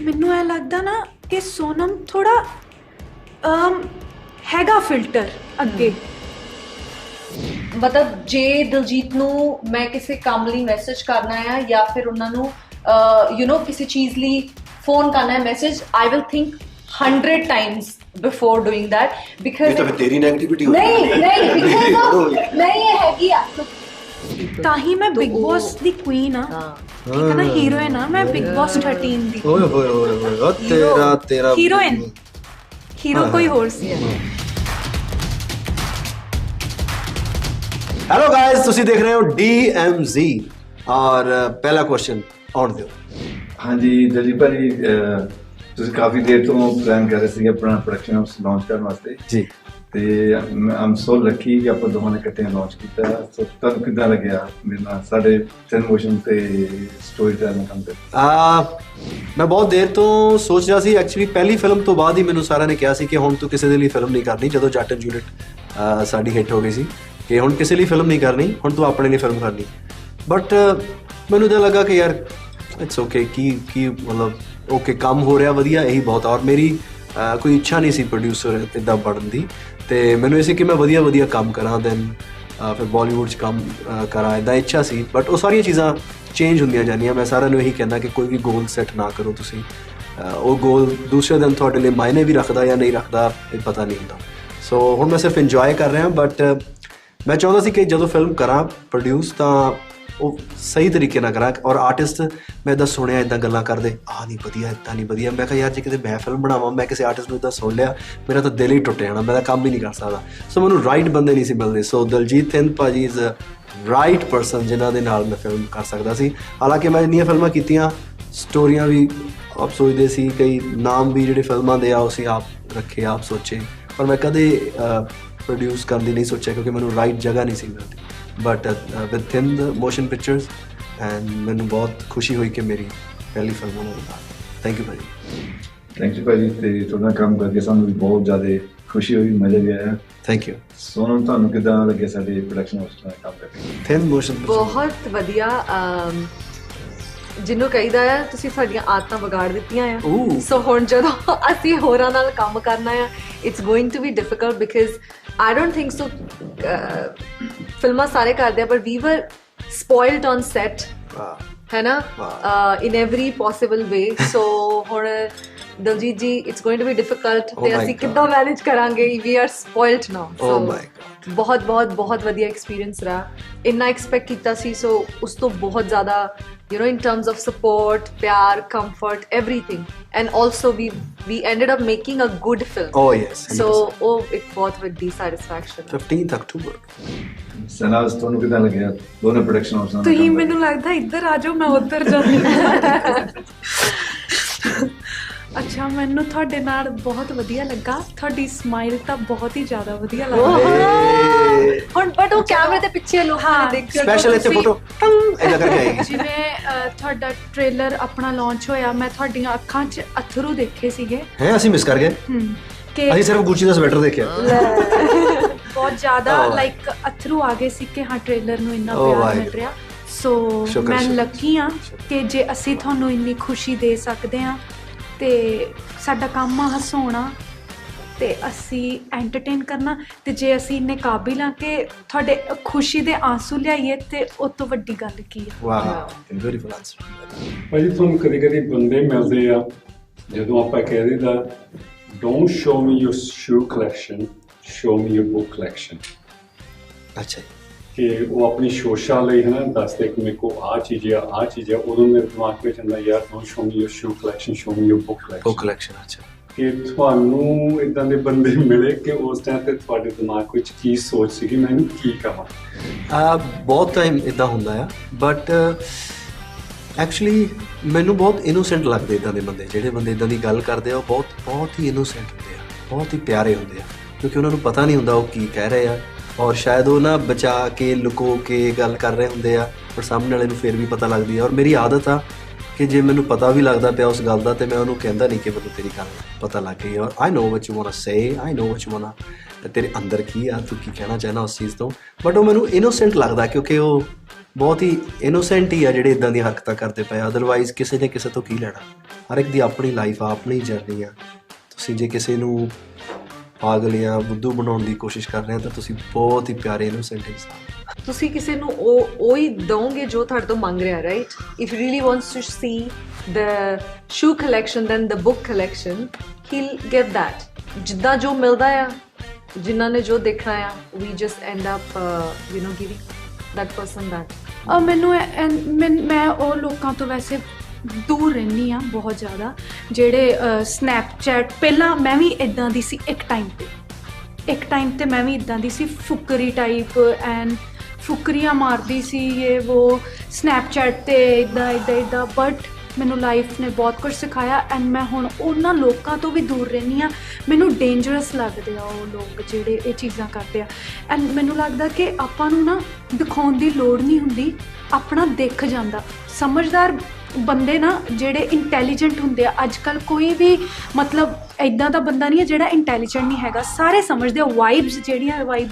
ਮੈਨੂੰ ਇਹ ਲੱਗਦਾ ਨਾ ਕਿ ਸੋਨਮ ਥੋੜਾ ਹੈਗਾ ਫਿਲਟਰ ਅੱਗੇ। ਮਤਲਬ ਜੇ ਦਿਲਜੀਤ ਨੂੰ ਮੈਂ ਕਿਸੇ ਕੰਮ ਲਈ ਮੈਸੇਜ ਕਰਨਾ ਹੈ ਜਾਂ ਫਿਰ ਉਹਨਾਂ ਨੂੰ ਕਿਸੇ ਚੀਜ਼ ਲਈ ਫੋਨ ਕਰਨਾ ਹੈ message, I will think 100 times before doing that because ਇਹ ਤਾਂ ਫਿਰ ਤੇਰੀ ਨੈਗੇਟਿਵਿਟੀ ਨਹੀਂ ਨਹੀਂ ਹੈਗੀ ਆ ਤਾਂ ਹੀ ਮੈਂ ਬਿਗ ਬੌਸ ਦੀ ਕੁਈਨ ਆ, ਠੀਕ ਹੈ ਨਾ, ਹੀਰੋਇਨ ਆ ਮੈਂ ਬਿਗ ਬੌਸ 13 ਦੀ। ਓਏ ਹੋਏ ਹੋਏ ਹੋਏ ਤੇਰਾ ਹੀਰੋਇਨ, ਹੀਰੋ ਕੋਈ ਹੋਰ ਸੀ। ਹੈਲੋ ਗਾਇਜ਼, ਤੁਸੀਂ ਦੇਖ ਰਹੇ ਹੋ DMZ ਔਰ ਪਹਿਲਾ ਕੁਐਸਚਨ ਆਉਣ ਦਿਓ। ਹਾਂਜੀ ਦਲਜੀਤ ਭਾਜੀ, ਤੁਸੀਂ ਕਾਫੀ ਦੇਰ ਤੋਂ ਪਲਾਨ ਕਰ ਰਹੇ ਸੀ ਆਪਣਾ ਪ੍ਰੋਡਕਸ਼ਨ ਹਾਊਸ ਲਾਂਚ ਕਰਨ ਵਾਸਤੇ ਜੀ, ਤੇ ਆਮ ਸੋ ਲੱਕੀ ਕਿ ਆਪਾਂ ਦੋਵਾਂ ਨੇ ਇਕੱਠੇ ਲਾਂਚ ਕੀਤਾ। ਸੋ ਤੁਹਾਨੂੰ ਕਿੱਦਾਂ ਲੱਗਿਆ ਮੇਰੇ ਨਾਲ ਸਾਡੇ ਮੋਸ਼ਨ ਤੇ ਸਟੋਰੀ ਟੈਲਿੰਗ ਕੰਮ ਤੇ? ਮੈਂ ਬਹੁਤ ਦੇਰ ਤੋਂ ਸੋਚ ਰਿਹਾ ਸੀ। ਐਕਚੁਅਲੀ ਪਹਿਲੀ ਫਿਲਮ ਤੋਂ ਬਾਅਦ ਹੀ ਮੈਨੂੰ ਸਾਰਿਆਂ ਨੇ ਕਿਹਾ ਸੀ ਕਿ ਹੁਣ ਤੂੰ ਕਿਸੇ ਦੇ ਲਈ ਫਿਲਮ ਨਹੀਂ ਕਰਨੀ। ਜਦੋਂ ਜੱਟ ਐਂਡ ਜੂਲੀਅਟ ਸਾਡੀ ਹਿੱਟ ਹੋ ਗਈ ਸੀ ਕਿ ਹੁਣ ਕਿਸੇ ਲਈ ਫਿਲਮ ਨਹੀਂ ਕਰਨੀ, ਹੁਣ ਤੂੰ ਆਪਣੇ ਲਈ ਫਿਲਮ ਕਰਨੀ। ਬਟ ਮੈਨੂੰ ਤਾਂ ਲੱਗਾ ਕਿ ਯਾਰ ਇਟਸ ਓਕੇ, ਕੀ ਮਤਲਬ ਓਕੇ ਕੰਮ ਹੋ ਰਿਹਾ ਵਧੀਆ, ਇਹੀ ਬਹੁਤ। ਔਰ ਮੇਰੀ ਕੋਈ ਇੱਛਾ ਨਹੀਂ ਸੀ ਪ੍ਰੋਡਿਊਸਰ ਇੱਦਾਂ ਬਣਨ ਦੀ, ਅਤੇ ਮੈਨੂੰ ਇਹ ਸੀ ਕਿ ਮੈਂ ਵਧੀਆ ਕੰਮ ਕਰਾਂ, ਦੈਨ ਫਿਰ ਬਾਲੀਵੁੱਡ 'ਚ ਕੰਮ ਕਰਾਂ, ਇੱਦਾਂ ਇੱਛਾ ਸੀ। ਬਟ ਉਹ ਸਾਰੀਆਂ ਚੀਜ਼ਾਂ ਚੇਂਜ ਹੁੰਦੀਆਂ ਜਾਂਦੀਆਂ। ਮੈਂ ਸਾਰਿਆਂ ਨੂੰ ਇਹੀ ਕਹਿੰਦਾ ਕਿ ਕੋਈ ਵੀ ਗੋਲ ਸੈੱਟ ਨਾ ਕਰੋ ਤੁਸੀਂ, ਉਹ ਗੋਲ ਦੂਸਰੇ ਦਿਨ ਤੁਹਾਡੇ ਲਈ ਮਾਇਨੇ ਵੀ ਰੱਖਦਾ ਜਾਂ ਨਹੀਂ ਰੱਖਦਾ ਇਹ ਪਤਾ ਨਹੀਂ ਹੁੰਦਾ। ਸੋ ਹੁਣ ਮੈਂ ਸਿਰਫ ਇੰਜੋਏ ਕਰ ਰਿਹਾ, ਬਟ ਮੈਂ ਚਾਹੁੰਦਾ ਸੀ ਕਿ ਜਦੋਂ ਫਿਲਮ ਕਰਾਂ ਪ੍ਰੋਡਿਊਸ ਤਾਂ ਉਹ ਸਹੀ ਤਰੀਕੇ ਨਾਲ ਕਰਾਂ। ਔਰ ਆਰਟਿਸਟ ਮੈਂ ਇੱਦਾਂ ਸੁਣਿਆ ਇੱਦਾਂ ਗੱਲਾਂ ਕਰਦੇ, ਆਹ ਨਹੀਂ ਵਧੀਆ, ਇੱਦਾਂ ਨਹੀਂ ਵਧੀਆ। ਮੈਂ ਕਿਹਾ ਯਾਰ ਜੇ ਕਿਤੇ ਮੈਂ ਫਿਲਮ ਬਣਾਵਾਂ, ਮੈਂ ਕਿਸੇ ਆਰਟਿਸਟ ਨੂੰ ਇੱਦਾਂ ਸੁਣ ਲਿਆ, ਮੇਰਾ ਤਾਂ ਦਿਲ ਹੀ ਟੁੱਟ ਜਾਣਾ, ਮੈਂ ਤਾਂ ਕੰਮ ਹੀ ਨਹੀਂ ਕਰ ਸਕਦਾ। ਸੋ ਮੈਨੂੰ ਰਾਈਟ ਬੰਦੇ ਨਹੀਂ ਸੀ ਮਿਲਦੇ। ਸੋ ਦਲਜੀਤ ਥਿੰਦ ਭਾਜੀ ਇਜ਼ ਰਾਈਟ ਪਰਸਨ ਜਿਨ੍ਹਾਂ ਦੇ ਨਾਲ ਮੈਂ ਫਿਲਮ ਕਰ ਸਕਦਾ ਸੀ। ਹਾਲਾਂਕਿ ਮੈਂ ਇੰਨੀਆਂ ਫਿਲਮਾਂ ਕੀਤੀਆਂ, ਸਟੋਰੀਆਂ ਵੀ ਆਪ ਸੋਚਦੇ ਸੀ, ਕਈ ਨਾਮ ਵੀ ਜਿਹੜੇ ਫਿਲਮਾਂ ਦੇ ਆ ਉਹ ਅਸੀਂ ਆਪ ਰੱਖੇ, ਆਪ ਸੋਚੇ, ਪਰ ਮੈਂ ਕਦੇ ਪ੍ਰੋਡਿਊਸ ਕਰਨ ਦੀ ਨਹੀਂ ਸੋਚਿਆ ਕਿਉਂਕਿ ਮੈਨੂੰ ਰਾਈਟ ਜਗ੍ਹਾ ਨਹੀਂ ਸੀ ਮਿਲਦੀ। But with Thind motion pictures and ਮੈਨੂੰ ਬਹੁਤ ਖੁਸ਼ੀ ਹੋਈ ਕਿ ਮੇਰੀ ਪਹਿਲੀ ਫਿਲਮ ਉਹਨਾਂ ਨਾਲ। ਥੈਂਕ ਯੂ ਭਾਜੀ। ਥੈਂਕ ਯੂ ਭਾਜੀ, ਤੇ ਤੁਹਾਡਾ ਕੰਮ ਕਰਕੇ ਸਾਨੂੰ ਵੀ ਬਹੁਤ ਜ਼ਿਆਦਾ ਖੁਸ਼ੀ ਹੋਈ, ਮਜ਼ਾ ਵੀ ਆਇਆ। Thank you. ਸੋਨਮ, ਤੁਹਾਨੂੰ ਕਿੱਦਾਂ ਲੱਗਿਆ ਸਾਡੇ ਪ੍ਰੋਡਕਸ਼ਨ ਹਾਊਸ ਨਾਲ ਕੰਮ ਕਰਕੇ? ਥਿੰਦ ਮੋਸ਼ਨ ਬਹੁਤ ਵਧੀਆ। ਜਿਹਨੂੰ ਕਹੀਦਾ ਆ ਤੁਸੀਂ ਸਾਡੀਆਂ ਆਦਤਾਂ ਵਿਗਾੜ ਦਿੱਤੀਆਂ ਆ। ਸੋ ਹੁਣ ਜਦੋਂ ਅਸੀਂ ਹੋਰਾਂ ਨਾਲ ਕੰਮ ਕਰਨਾ ਆ, it's going to be difficult because I don't think so ਫਿਲਮਾਂ ਸਾਰੇ ਕਰਦੇ ਆ, ਪਰ ਵੀ ਵਰ ਸਪੋਇਲਡ ਔਨ ਸੈਟ, ਹੈ ਨਾ, ਇਨ ਐਵਰੀ ਪੋਸੀਬਲ ਵੇ। ਸੋ ਹੁਣ Daljit ji, it's going to be difficult ਤੇ ਅਸੀਂ ਕਿੱਦਾਂ ਮੈਨੇਜ ਕਰਾਂਗੇ? ਵੀ ਆਰ ਸਪੋਇਲਡ ਨਾਓ। ਸੋ ਬਹੁਤ ਵਧੀਆ ਐਕਸਪੀਰੀਅੰਸ ਰਹਾ। ਇੰਨਾ ਐਕਸਪੈਕਟ ਕੀਤਾ ਸੀ, ਸੋ ਉਸ ਤੋਂ ਬਹੁਤ ਜ਼ਿਆਦਾ in terms of support, pyar, comfort, everything, and also we ended up making a good film. Oh yes. So it brought with the satisfaction. 15th October. ਸਨਾਜ਼, ਤੁਹਾਨੂੰ ਕਿੱਦਾਂ ਲੱਗਿਆ ਦੋਨੋਂ ਪ੍ਰੋਡਕਸ਼ਨ ਹਾਊਸ ਨਾਲ? ਤੁਸੀਂ ਮੈਨੂੰ ਲੱਗਦਾ ਇੱਧਰ ਆ ਜਾਓ, ਮੈਂ ਉੱਧਰ ਜਾਂਦੀ। ਅੱਛਾ, ਮੈਨੂੰ ਤੁਹਾਡੇ ਨਾਲ ਬਹੁਤ ਵਧੀਆ ਲੱਗਾ। ਤੁਹਾਡੀ ਸਮਾਈਲ ਤਾਂ ਬਹੁਤ ਹੀ ਜ਼ਿਆਦਾ ਵਧੀਆ ਲੱਗਦੀ ਹੁਣ, ਬਟ ਉਹ ਕੈਮਰੇ ਦੇ ਪਿੱਛੇ ਲੋਕਾਂ ਨੇ ਦੇਖਿਆ ਸਪੈਸ਼ਲ ਇੱਥੇ ਫੋਟੋ ਇਹਦਾ ਕਰਕੇ ਆਏਗੀ। ਜਿਵੇਂ ਤੁਹਾਡਾ ਟ੍ਰੇਲਰ ਆਪਣਾ ਲਾਂਚ ਹੋਇਆ, ਮੈਂ ਤੁਹਾਡੀਆਂ ਅੱਖਾਂ 'ਚ ਅਥਰੂ ਦੇਖੇ ਸੀਗੇ। ਹੈ ਅਸੀਂ ਮਿਸ ਕਰ ਗਏ ਕਿ ਅਸੀਂ ਸਿਰਫ ਗੁੱਚੀ ਦਾ ਸਵੈਟਰ ਦੇਖਿਆ। ਬਹੁਤ ਜ਼ਿਆਦਾ ਲਾਈਕ ਅਥਰੂ ਆ ਗਏ ਸੀ ਕਿ ਹਾਂ ਟ੍ਰੇਲਰ ਨੂੰ ਇੰਨਾ ਪਿਆਰ ਮਿਲ ਰਿਹਾ। ਸੋ ਮੈਂ ਲੱਕੀ ਹਾਂ ਕਿ ਜੇ ਅਸੀਂ ਤੁਹਾਨੂੰ ਇੰਨੀ ਖੁਸ਼ੀ ਦੇ ਸਕਦੇ ਹਾਂ, ਤੇ ਸਾਡਾ ਕੰਮ ਆ ਹਸਾਉਣਾ ਤੇ ਅਸੀਂ ਐਂਟਰਟੇਨ ਕਰਨਾ, ਤੇ ਜੇ ਅਸੀਂ ਇੰਨੇ ਕਾਬਿਲ ਹਾਂ ਕਿ ਤੁਹਾਡੇ ਖੁਸ਼ੀ ਦੇ ਆਂਸੂ ਲਿਆਈਏ ਤੇ ਉਹ ਤੋਂ ਵੱਡੀ ਗੱਲ ਕੀ ਹੈ? ਵਾਹ, ਬਿਊਟੀਫੁਲ ਆਨਸਰ। ਭਾਜੀ, ਤੁਹਾਨੂੰ ਕਦੀ ਬੰਦੇ ਮਿਲਦੇ ਆ ਜਦੋਂ ਆਪਾਂ ਕਹਿ ਦਿੰਦਾ don't show me your shoe collection, show me your book collection. ਅੱਛਾ, ਕਿ ਉਹ ਆਪਣੀ ਸ਼ੋਸ਼ਾ ਲਈ ਹੈ ਨਾ ਦੱਸਦੇ ਕਿ ਮੇਰੇ ਕੋਲ ਆਹ ਚੀਜ਼ ਆ, ਉਦੋਂ ਮੇਰੇ ਦਿਮਾਗ ਵਿੱਚ ਹੁੰਦਾ ਯਾਰ don't show me your shoe collection, show me your book collection. ਅੱਛਾ, ਕਿ ਤੁਹਾਨੂੰ ਇੱਦਾਂ ਦੇ ਬੰਦੇ ਮਿਲੇ ਕਿ ਉਸ ਟਾਈਮ ਤੇ ਤੁਹਾਡੇ ਦਿਮਾਗ ਵਿੱਚ ਕੀ ਸੋਚ ਸੀਗੀ, ਮੈਂ ਇਹਨੂੰ ਕੀ ਕਹਾਂ? ਬਹੁਤ ਟਾਈਮ ਇੱਦਾਂ ਹੁੰਦਾ ਆ, ਬਟ ਐਕਚੁਅਲੀ ਮੈਨੂੰ ਬਹੁਤ ਇਨੋਸੈਂਟ ਲੱਗਦੇ ਇੱਦਾਂ ਦੇ ਬੰਦੇ। ਜਿਹੜੇ ਬੰਦੇ ਇੱਦਾਂ ਦੀ ਗੱਲ ਕਰਦੇ ਆ ਉਹ ਬਹੁਤ ਹੀ ਇਨੋਸੈਂਟ ਹੁੰਦੇ ਆ, ਬਹੁਤ ਹੀ ਪਿਆਰੇ ਹੁੰਦੇ ਆ, ਕਿਉਂਕਿ ਉਹਨਾਂ ਨੂੰ ਪਤਾ ਨਹੀਂ ਹੁੰਦਾ ਉਹ ਕੀ ਕਹਿ ਰਹੇ ਆ, ਔਰ ਸ਼ਾਇਦ ਉਹ ਨਾ ਬਚਾ ਕੇ ਲੁਕੋ ਕੇ ਗੱਲ ਕਰ ਰਹੇ ਹੁੰਦੇ ਆ, ਪਰ ਸਾਹਮਣੇ ਵਾਲੇ ਨੂੰ ਫਿਰ ਵੀ ਪਤਾ ਲੱਗਦੀ ਆ। ਔਰ ਮੇਰੀ ਆਦਤ ਆ ਕਿ ਜੇ ਮੈਨੂੰ ਪਤਾ ਵੀ ਲੱਗਦਾ ਪਿਆ ਉਸ ਗੱਲ ਦਾ, ਤੇ ਮੈਂ ਉਹਨੂੰ ਕਹਿੰਦਾ ਨਹੀਂ ਕਿ ਮੈਨੂੰ ਤੇਰੀ ਗੱਲ ਪਤਾ ਲੱਗ ਗਈ, ਔਰ I know what you want to say, I know what you want, ਤੇਰੇ ਅੰਦਰ ਕੀ ਆ, ਤੂੰ ਕੀ ਕਹਿਣਾ ਚਾਹੁੰਦਾ ਉਸ ਚੀਜ਼ ਤੋਂ। ਬਟ ਉਹ ਮੈਨੂੰ ਇਨੋਸੈਂਟ ਲੱਗਦਾ ਕਿਉਂਕਿ ਉਹ ਬਹੁਤ ਹੀ ਇਨੋਸੈਂਟ ਹੀ ਆ ਜਿਹੜੇ ਇਦਾਂ ਦੀਆਂ ਹਰਕਤਾਂ ਕਰਦੇ ਪਏ। ਅਦਰਵਾਈਜ਼ ਕਿਸੇ ਨੇ ਕਿਸੇ ਤੋਂ ਕੀ ਲੈਣਾ? ਹਰ ਇੱਕ ਦੀ ਆਪਣੀ ਲਾਈਫ ਆ, ਆਪਣੀ ਜਰਨੀ ਆ। ਤੁਸੀਂ ਜੇ ਕਿਸੇ ਨੂੰ ਪਾਗਲ ਜਾਂ ਬੁੱਧੂ ਬਣਾਉਣ ਦੀ ਕੋਸ਼ਿਸ਼ ਕਰ ਰਹੇ ਹੋ ਤਾਂ ਤੁਸੀਂ ਬਹੁਤ ਹੀ ਪਿਆਰੇ ਇਨੋਸੈਂਟ ਇਨਸਾਨ। ਤੁਸੀਂ ਕਿਸੇ ਨੂੰ ਉਹ ਹੀ ਦੋਗੇ ਜੋ ਤੁਹਾਡੇ ਤੋਂ ਮੰਗ ਰਿਹਾ, right? If really wants to see the shoe collection then the book collection, he'll get that. ਜਿੱਦਾਂ ਜੋ ਮਿਲਦਾ ਆ, ਜਿਨ੍ਹਾਂ ਨੇ ਜੋ ਦੇਖਣਾ ਆ, we just end up giving that person that. ਮੈਨੂੰ ਮੈਂ ਉਹ ਲੋਕਾਂ ਤੋਂ ਵੈਸੇ ਦੂਰ ਰਹਿੰਦੀ ਹਾਂ ਬਹੁਤ ਜ਼ਿਆਦਾ ਜਿਹੜੇ ਸਨੈਪਚੈਟ। ਪਹਿਲਾਂ ਮੈਂ ਵੀ ਇੱਦਾਂ ਦੀ ਸੀ ਇੱਕ ਟਾਈਮ ਤੇ ਮੈਂ ਵੀ ਇੱਦਾਂ ਦੀ ਸੀ, ਫੁਕਰੀ ਟਾਈਪ ਐਂਡ ਫੁਕਰੀਆਂ ਮਾਰਦੀ ਸੀ ਇਹ ਉਹ ਸਨੈਪਚੈਟ 'ਤੇ ਇੱਦਾਂ। ਬਟ ਮੈਨੂੰ ਲਾਈਫ ਨੇ ਬਹੁਤ ਕੁਝ ਸਿਖਾਇਆ ਐਂਡ ਮੈਂ ਹੁਣ ਉਹਨਾਂ ਲੋਕਾਂ ਤੋਂ ਵੀ ਦੂਰ ਰਹਿੰਦੀ ਹਾਂ। ਮੈਨੂੰ ਡੇਂਜਰਸ ਲੱਗਦੇ ਆ ਉਹ ਲੋਕ ਜਿਹੜੇ ਇਹ ਚੀਜ਼ਾਂ ਕਰਦੇ ਆ। ਐਂਡ ਮੈਨੂੰ ਲੱਗਦਾ ਕਿ ਆਪਾਂ ਨੂੰ ਨਾ ਦਿਖਾਉਣ ਦੀ ਲੋੜ ਨਹੀਂ ਹੁੰਦੀ, ਆਪਣਾ ਦਿਖ ਜਾਂਦਾ। ਸਮਝਦਾਰ ਬੰਦੇ ਨਾ ਜਿਹੜੇ ਇੰਟੈਲੀਜੈਂਟ ਹੁੰਦੇ ਆ, ਅੱਜ ਕੱਲ੍ਹ ਕੋਈ ਵੀ ਮਤਲਬ ਇੱਦਾਂ ਦਾ ਬੰਦਾ ਨਹੀਂ ਹੈ ਜਿਹੜਾ ਇੰਟੈਲੀਜੈਂਟ ਨਹੀਂ ਹੈਗਾ। ਸਾਰੇ ਸਮਝਦੇ ਆ ਵਾਈਬਸ ਜਿਹੜੀਆਂ ਵਾਈਬ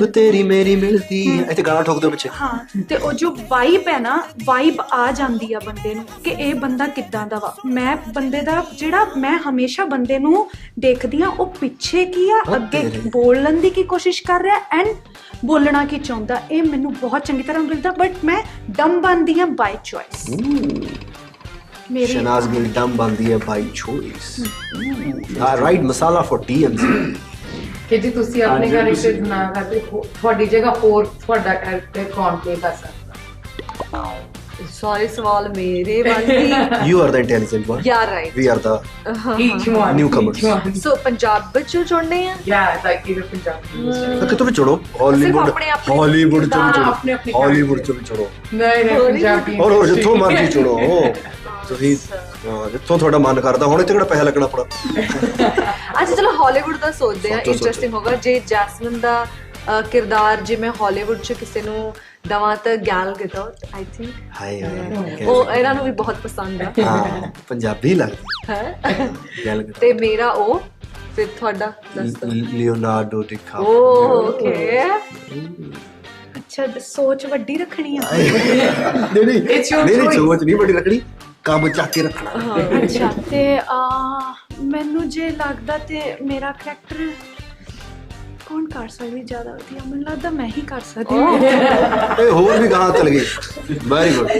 ਤੇਰੀ ਮੇਰੀ ਮਿਲਦੀ ਇੱਥੇ ਗਾਣਾ ਠੋਕ ਦਿਓ ਪਿੱਛੇ। ਹਾਂ, ਤੇ ਉਹ ਜੋ ਵਾਈਬ ਹੈ ਨਾ, ਵਾਈਬ ਆ ਜਾਂਦੀ ਆ ਬੰਦੇ ਨੂੰ ਕਿ ਇਹ ਬੰਦਾ ਕਿੱਦਾਂ ਦਾ ਵਾ। ਮੈਂ ਬੰਦੇ ਦਾ ਜਿਹੜਾ ਮੈਂ ਹਮੇਸ਼ਾ ਬੰਦੇ ਨੂੰ ਦੇਖਦੀ ਆ ਉਹ ਪਿੱਛੇ ਕੀ ਆ, ਅੱਗੇ ਬੋਲਣ ਦੀ ਕੀ ਕੋਸ਼ਿਸ਼ ਕਰ ਰਿਹਾ ਐਂਡ ਬੋਲਣਾ ਕੀ ਚਾਹੁੰਦਾ, ਇਹ ਮੈਨੂੰ ਬਹੁਤ ਚੰਗੀ ਤਰ੍ਹਾਂ ਮਿਲਦਾ। ਬਟ ਮੈਂ ਡਮ ਬਣਦੀ ਆ ਬਾਈ ਚੋਇਸ। ਮੇਰੀ ਸ਼ਨਾਜ਼ ਗਿੱਲ ਡਮ ਬਣਦੀ ਹੈ ਬਾਈ choice. Right masala for TMZ ਕਿ ਜੀ ਤੁਸੀਂ ਆਪਣੇ ਕੈਰੈਕਟਰ ਬਣਾ ਕਰਦੇ, ਤੁਹਾਡੀ ਜਗ੍ਹਾ ਹੋਰ ਤੁਹਾਡਾ ਕੈਰੈਕਟਰ ਕੌਣ ਪਲੇ ਕਰ ਸਕਦਾ? Sorry, ਸਵਾਲ ਮੇਰੇ ਵਾਲੀ। You are the intelligent one. Yeah, right. We are the Each one. newcomers. So Punjab ਵਿੱਚੋਂ ਚੁਣਨੇ ਆ? Yeah, like either Punjabi. ਕਿਤੋਂ ਵੀ ਚੁਣੋ, ਹਾਲੀਵੁੱਡ ਚੋਂ ਵੀ ਚੁਣੋ, ਨਹੀਂ ਪੰਜਾਬੀ। ਹੋਰ ਜਿੱਥੋਂ ਮਰਜ਼ੀ ਚੁਣੋ ਤੁਸੀਂ, ਜਿੱਥੋਂ ਤੁਹਾਡਾ ਮਨ ਕਰਦਾ। ਹੁਣ ਇੱਥੇ ਕਿਹੜਾ ਪੈਸਾ ਲੱਗਣਾ ਆਪਣਾ। ਅੱਛਾ ਚਲੋ ਹਾਲੀਵੁੱਡ ਦਾ ਸੋਚਦੇ ਆ, ਇੰਟਰਸਟਿੰਗ ਹੋਗਾ। ਜੇ ਜੈਸਮਿਨ ਦਾ ਕਿਰਦਾਰ ਜੇ ਮੈਂ ਹਾਲੀਵੁੱਡ 'ਚ ਕਿਸੇ ਨੂੰ ਦਵਾਂ ਤਾਂ ਗੈਲ ਗੈਡੋਟ, ਆਈ ਥਿੰਕ। ਹਾਏ ਉਹ ਇਹਨਾਂ ਨੂੰ ਵੀ ਬਹੁਤ ਪਸੰਦ ਆ। ਹਾਂ, ਪੰਜਾਬੀ ਲੱਗਦੀ ਹੈ ਗੈਲ ਗੈਡੋਟ। ਤੇ ਮੇਰਾ ਉਹ ਫਿਰ ਤੁਹਾਡਾ ਦੱਸ ਦਿਓ। ਲਿਓਨਾਰਡੋ ਡਿਕਾਪਰੀਓ। ਓਕੇ, ਅੱਛਾ ਸੋਚ ਵੱਡੀ ਰੱਖਣੀ ਆ। ਨਹੀਂ ਸੋਚ ਨਹੀਂ ਵੱਡੀ ਰੱਖਣੀ, ਕੰਮ ਚੱਕ ਕੇ ਰੱਖਣਾ। ਅੱਛਾ, ਤੇ ਮੈਨੂੰ ਜੇ ਲੱਗਦਾ ਤੇ ਮੇਰਾ ਕਰੈਕਟਰ ਕੌਣ ਕਰ ਸਕਦੀ ਜ਼ਿਆਦਾ ਵਧੀਆ? ਮੈਨੂੰ ਲੱਗਦਾ ਮੈਂ ਹੀ ਕਰ ਸਕਦੀ ਹਾਂ। ਇਹ ਹੋਰ ਵੀ ਗਾਣਾ ਚੱਲ ਗਈ। Very good.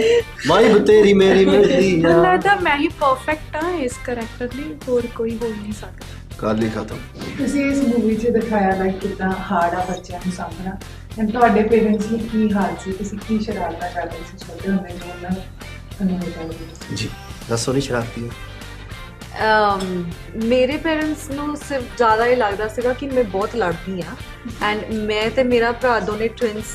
ਵਾਈਬ ਤੇਰੀ ਮੇਰੀ ਮਿਲਦੀ ਆ। ਮੈਨੂੰ ਲੱਗਦਾ ਮੈਂ ਹੀ ਪਰਫੈਕਟ ਹਾਂ ਇਸ ਕਰੈਕਟਰ ਲਈ, ਹੋਰ ਕੋਈ ਹੋ ਨਹੀਂ ਸਕਦਾ। ਗੱਲ ਹੀ ਖਤਮ। ਤੁਸੀਂ ਇਸ ਮੂਵੀ 'ਚ ਦਿਖਾਇਆ ਲਾਈਕ ਕਿੰਨਾ ਹਾਰਡ ਆ ਬੱਚਿਆਂ ਨੂੰ ਸਾਂਭਣਾ, ਐਂਡ ਤੁਹਾਡੇ ਪੇਰੈਂਟਸ ਲਈ ਕੀ ਹਾਲ ਸੀ? ਤੁਸੀਂ ਕੀ ਸ਼ਰਾਰਤਾਂ ਕਰਦੇ ਸੀ ਛੋਟੇ ਹੁੰਦੇ ਜੋ ਉਹਨਾਂ ਨੂੰ ਅਨੁਭਵ ਕਰਦੇ? ਜੀ ਦੱਸੋ। ਨਹੀਂ ਸ਼ਰਾਰਤੀ ਹੋ? ਮੇਰੇ ਪੇਰੈਂਟਸ ਨੂੰ ਸਿਰਫ ਜ਼ਿਆਦਾ ਇਹ ਲੱਗਦਾ ਸੀਗਾ ਕਿ ਮੈਂ ਬਹੁਤ ਲੜਦੀ ਹਾਂ ਐਂਡ ਮੈਂ ਤੇ ਮੇਰਾ ਭਰਾ ਦੋਨੇ twins,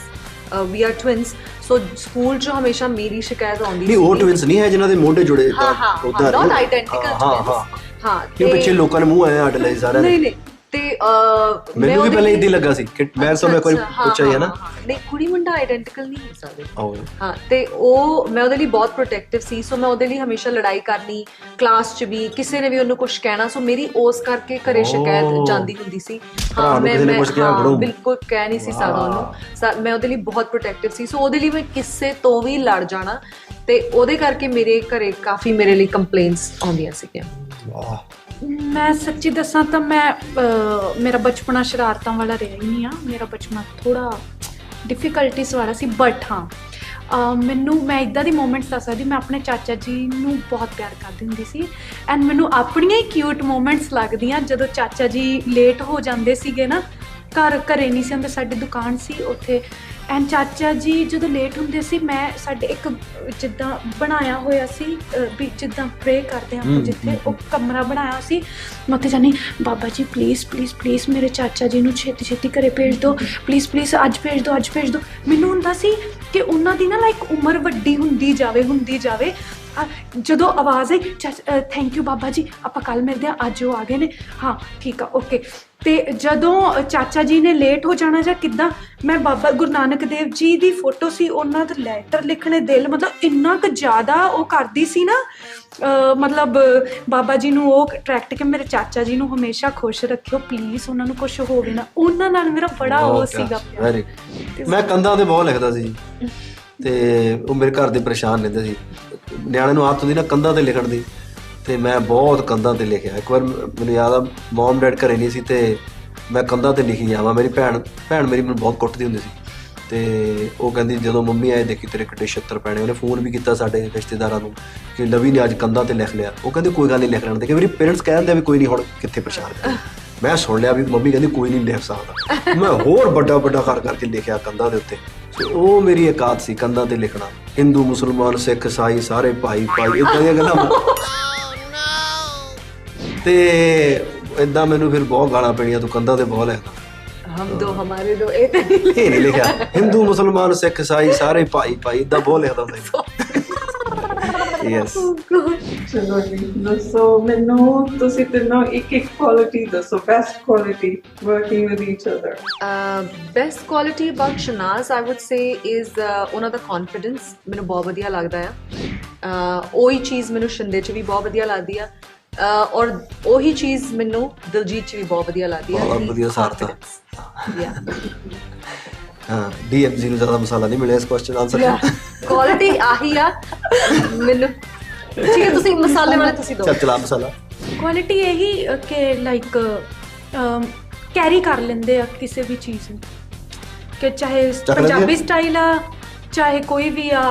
we are twins. So school 'ਚ ਹਮੇਸ਼ਾ ਮੇਰੀ ਸ਼ਿਕਾਇਤ ਆਉਂਦੀ ਸੀ। ਨਹੀਂ ਉਹ ਟਵਿਨਸ ਨਹੀਂ ਹੈ ਜਿਨ੍ਹਾਂ ਦੇ ਮੋਢੇ ਜੁੜੇ ਉਦਾਂ ਨਾਟ ਆਈਡੈਂਟੀਕਲ ਟਵਿਨਸ। ਹਾਂ, ਤੇ ਪਿੱਛੇ ਲੋਕਾਂ ਨੇ ਮੂੰਹ ਆਇਆ ਅੱਡ ਲਈ ਸਾਰਿਆਂ ਨਹੀਂ ਨਹੀਂ। ਤੇ ਮੈਨੂੰ ਵੀ ਪਹਿਲਾਂ ਇਦਾਂ ਲੱਗਾ ਸੀ ਕਿ ਮੈਂ ਤੁਹਾਨੂੰ ਇੱਕ ਵਾਰੀ ਪੁੱਛਿਆ ਹੀ ਹੈ ਨਾ, ਨਹੀਂ ਕੁੜੀ ਮੁੰਡਾ ਆਈਡੈਂਟੀਕਲ ਨਹੀਂ ਹੋ ਸਕਦੇ। ਹਾਂ, ਤੇ ਉਹ ਮੈਂ ਉਹਦੇ ਲਈ ਬਹੁਤ ਪ੍ਰੋਟੈਕਟਿਵ ਸੀ। ਸੋ ਮੈਂ ਉਹਦੇ ਲਈ ਹਮੇਸ਼ਾ ਲੜਾਈ ਕਰਨੀ, ਕਲਾਸ 'ਚ ਵੀ ਕਿਸੇ ਨੇ ਵੀ ਉਹਨੂੰ ਕੁਝ ਕਹਿਣਾ। ਸੋ ਮੇਰੀ ਉਸ ਕਰਕੇ ਘਰੇ ਸ਼ਿਕਾਇਤ ਜਾਂਦੀ ਹੁੰਦੀ ਸੀ। ਹਾਂ, ਮੈਂ ਬਿਲਕੁਲ ਕਹਿ ਨਹੀਂ ਸੀ ਸਕਦਾ ਉਹਨੂੰ। ਮੈਂ ਉਹਦੇ ਲਈ ਬਹੁਤ ਪ੍ਰੋਟੈਕਟਿਵ ਸੀ। ਸੋ ਉਹਦੇ ਲਈ ਮੈਂ ਕਿਸੇ ਤੋਂ ਵੀ ਲੜ ਜਾਣਾ, ਤੇ ਉਹਦੇ ਕਰਕੇ ਮੇਰੇ ਘਰੇ ਕਾਫੀ ਮੇਰੇ ਲਈ ਕੰਪਲੇਂਟਸ ਆਉਂਦੀਆਂ ਸੀਗੀਆਂ। ਮੈਂ ਸੱਚੀ ਦੱਸਾਂ ਤਾਂ ਮੇਰਾ ਬਚਪਨਾ ਸ਼ਰਾਰਤਾਂ ਵਾਲਾ ਰਿਹਾ ਹੀ ਨਹੀਂ ਆ। ਮੇਰਾ ਬਚਪਨਾ ਥੋੜਾ ਡਿਫਿਕਲਟੀਜ਼ ਵਾਲਾ ਸੀ। ਬਟ ਹਾਂ, ਮੈਂ ਇੱਦਾਂ ਦੀ ਮੂਮੈਂਟਸ ਦੱਸ ਸਕਦੀ। ਮੈਂ ਆਪਣੇ ਚਾਚਾ ਜੀ ਨੂੰ ਬਹੁਤ ਪਿਆਰ ਕਰਦੀ ਹੁੰਦੀ ਸੀ ਐਂਡ ਮੈਨੂੰ ਆਪਣੀਆਂ ਹੀ ਕਿਊਟ ਮੂਮੈਂਟਸ ਲੱਗਦੀਆਂ ਜਦੋਂ ਚਾਚਾ ਜੀ ਲੇਟ ਹੋ ਜਾਂਦੇ ਸੀਗੇ ਨਾ। ਘਰੇ ਨਹੀਂ ਸੀ ਹੁੰਦੇ, ਸਾਡੀ ਦੁਕਾਨ ਸੀ ਉੱਥੇ। ਐਂਡ ਚਾਚਾ ਜੀ ਜਦੋਂ ਲੇਟ ਹੁੰਦੇ ਸੀ, ਮੈਂ ਸਾਡੇ ਇੱਕ ਜਿੱਦਾਂ ਬਣਾਇਆ ਹੋਇਆ ਸੀ ਵੀ ਜਿੱਦਾਂ ਪ੍ਰੇ ਕਰਦੇ ਹਾਂ ਜਿੱਥੇ ਉਹ ਕਮਰਾ ਬਣਾਇਆ ਸੀ, ਮੈਂ ਉੱਥੇ ਜਾਣੀ, Baba ji please please please ਮੇਰੇ ਚਾਚਾ ਜੀ ਨੂੰ ਛੇਤੀ ਛੇਤੀ ਘਰੇ ਭੇਜ ਦਿਓ, ਪਲੀਜ਼ ਪਲੀਜ਼ ਅੱਜ ਭੇਜ ਦਿਓ। ਮੈਨੂੰ ਹੁੰਦਾ ਸੀ ਕਿ ਉਹਨਾਂ ਦੀ ਨਾ ਲਾਈਕ ਉਮਰ ਵੱਡੀ ਹੁੰਦੀ ਜਾਵੇ। ਜਦੋਂ ਆਵਾਜ਼ ਆਈ ਥੈਂਕ ਯੂ ਬਾਬਾ ਜੀ, ਆਪਾਂ ਕੱਲ੍ਹ ਮਿਲਦੇ ਹਾਂ, ਅੱਜ ਉਹ ਆ ਗਏ ਨੇ, ਹਾਂ ਠੀਕ ਆ ਓਕੇ। ਤੇ ਜਦੋਂ ਚਾਚਾ ਜੀ ਨੇ ਲੇਟ ਹੋ ਜਾਣਾ ਜਾਂ ਕਿੱਦਾਂ, ਮੈਂ ਬਾਬਾ ਗੁਰੂ ਨਾਨਕ ਦੇਵ ਜੀ ਦੀ ਫੋਟੋ ਸੀ, ਉਹਨਾਂ ਦਾ ਲੈਟਰ ਲਿਖਣੇ ਦਿਲ ਮਤਲਬ ਇੰਨਾ ਕੁ ਜ਼ਿਆਦਾ ਉਹ ਕਰਦੀ ਸੀ ਨਾ। ਮਤਲਬ ਬਾਬਾ ਜੀ ਨੂੰ ਉਹ ਅਟਰੈਕਟ ਕਿ ਮੇਰੇ ਚਾਚਾ ਜੀ ਨੂੰ ਹਮੇਸ਼ਾ ਖੁਸ਼ ਰੱਖਿਓ ਪਲੀਜ਼, ਉਹਨਾਂ ਨੂੰ ਕੁਛ ਹੋਵੇ ਨਾ। ਉਹਨਾਂ ਨਾਲ ਮੇਰਾ ਬੜਾ ਉਹ ਸੀਗਾ ਪਿਆਰ। ਮੈਂ ਕੰਧਾਂ ਤੇ ਬਹੁਤ ਲਿਖਦਾ ਸੀ ਤੇ ਉਹ ਮੇਰੇ ਘਰ ਦੇ ਪਰੇਸ਼ਾਨ ਰਹਿੰਦੇ ਸੀ। ਨਿਆਣੇ ਨੂੰ ਆਦਤ ਹੁੰਦੀ ਨਾ ਕੰਧਾਂ ਤੇ ਲਿਖਣ ਦੀ, ਤੇ ਮੈਂ ਬਹੁਤ ਕੰਧਾਂ ਤੇ ਲਿਖਿਆ। ਇੱਕ ਵਾਰ ਮੈਨੂੰ ਯਾਦ ਆ ਮਮ ਡੈਡ ਘਰੇ ਨਹੀਂ ਸੀ ਤੇ ਮੈਂ ਕੰਧਾਂ ਤੇ ਲਿਖੀ ਜਾਵਾਂ। ਮੇਰੀ ਭੈਣ ਮੇਰੀ ਮੈਨੂੰ ਬਹੁਤ ਕੁੱਟਦੀ ਹੁੰਦੀ ਸੀ, ਤੇ ਉਹ ਕਹਿੰਦੀ ਜਦੋਂ ਮੰਮੀ ਆਏ ਦੇਖੀ ਤੇਰੇ ਕਿੱਡੇ ਛਿੱਤਰ ਪੈਣੇ। ਉਹਨੇ ਫੋਨ ਵੀ ਕੀਤਾ ਸਾਡੇ ਰਿਸ਼ਤੇਦਾਰਾਂ ਨੂੰ ਕਿ ਲਵੀ ਨੇ ਅੱਜ ਕੰਧਾਂ ਤੇ ਲਿਖ ਲਿਆ। ਉਹ ਕਹਿੰਦੇ ਕੋਈ ਗੱਲ ਨਹੀਂ ਲਿਖ ਲੈਣ ਦੇ, ਕਿ ਮੇਰੀ ਪੇਰੈਂਟਸ ਕਹਿ ਦਿੰਦੇ ਵੀ ਕੋਈ ਨਹੀਂ ਹੁਣ ਕਿੱਥੇ ਪਰੇਸ਼ਾਨ ਕਰ। ਮੈਂ ਸੁਣ ਲਿਆ ਵੀ ਮੰਮੀ ਕਹਿੰਦੀ ਕੋਈ ਨਹੀਂ ਲਿਖ ਸਕਦਾ। ਮੈਂ ਹੋਰ ਵੱਡਾ ਕਰ ਕਰਕੇ ਲਿਖਿਆ ਕੰਧਾਂ ਦੇ ਉੱਤੇ। ਉਹ ਮੇਰੀ ਇੱਕ ਆਦਤ ਸੀ ਕੰਧਾਂ ਤੇ ਲਿਖਣਾ। ਹਿੰਦੂ ਮੁਸਲਮਾਨ ਸਿੱਖ ਈਸਾਈ ਸਾਰੇ ਭਾਈ ਇੱਦਾਂ ਦੀਆਂ ਗੱਲਾਂ। ਤੇ ਏਦਾਂ ਮੈਨੂੰ ਫਿਰ ਬਹੁਤ ਗਾਲਾਂ ਪੈਣੀਆਂ, ਤੂੰ ਕੰਧਾਂ ਤੇ ਬਹੁਤ ਲਿਖਦਾ। हम दो हमारे दो ਇਹ ਨਹੀਂ ਲਿਖਿਆ। ਹਿੰਦੂ ਮੁਸਲਮਾਨ ਸਿੱਖ ਈਸਾਈ ਸਾਰੇ ਭਾਈ ਏਦਾਂ ਬਹੁਤ ਲਿਖਦਾ ਹੁੰਦਾ ਸੀ। ਯੈਸ। ਚਲੋ ਜੀ, ਦੱਸੋ ਮੈਨੂੰ ਤੁਸੀਂ ਤਿੰਨੋਂ ਇੱਕ ਕੁਆਲਿਟੀ ਦੱਸੋ, best quality working with each other. Best quality about Shehnaaz I would say is ਉਹਨਾਂ ਦਾ ਕੌਨਫੀਡੈਂਸ। ਮੈਨੂੰ ਬਹੁਤ ਵਧੀਆ ਲੱਗਦਾ ਆ। ਉਹੀ ਚੀਜ਼ ਮੈਨੂੰ ਸ਼ਿੰਦੇ 'ਚ ਵੀ ਬਹੁਤ ਵਧੀਆ ਲੱਗਦੀ ਆ, ਔਰ ਉਹੀ ਚੀਜ਼ ਮੈਨੂੰ ਦਿਲਜੀਤ 'ਚ ਵੀ ਬਹੁਤ ਵਧੀਆ ਲੱਗਦੀ ਆ। ਬਹੁਤ ਵਧੀਆ ਸਾਰਤਾ। ਯਾ ਹਾਂ, ਡੀਐਮਜੀ ਨੂੰ ਜ਼ਿਆਦਾ ਮਸਾਲਾ ਨਹੀਂ ਮਿਲਿਆ ਇਸ ਕੁਐਸਚਨ ਆਨਸਰ। ਕੁਆਲਿਟੀ ਆਹੀ ਆ ਮੈਨੂੰ। ਠੀਕ ਹੈ, ਤੁਸੀਂ ਮਸਾਲੇ ਵਾਲੇ ਤੁਸੀਂ ਦੋ। ਚਲਾ ਮਸਾਲਾ। ਕੁਆਲਿਟੀ ਇਹੀ ਕਿ ਲਾਈਕ ਕੈਰੀ ਕਰ ਲੈਂਦੇ ਆ ਕਿਸੇ ਵੀ ਚੀਜ਼ ਨੂੰ, ਕਿ ਚਾਹੇ ਪੰਜਾਬੀ ਸਟਾਈਲ ਆ, ਚਾਹੇ ਕੋਈ ਵੀ ਆ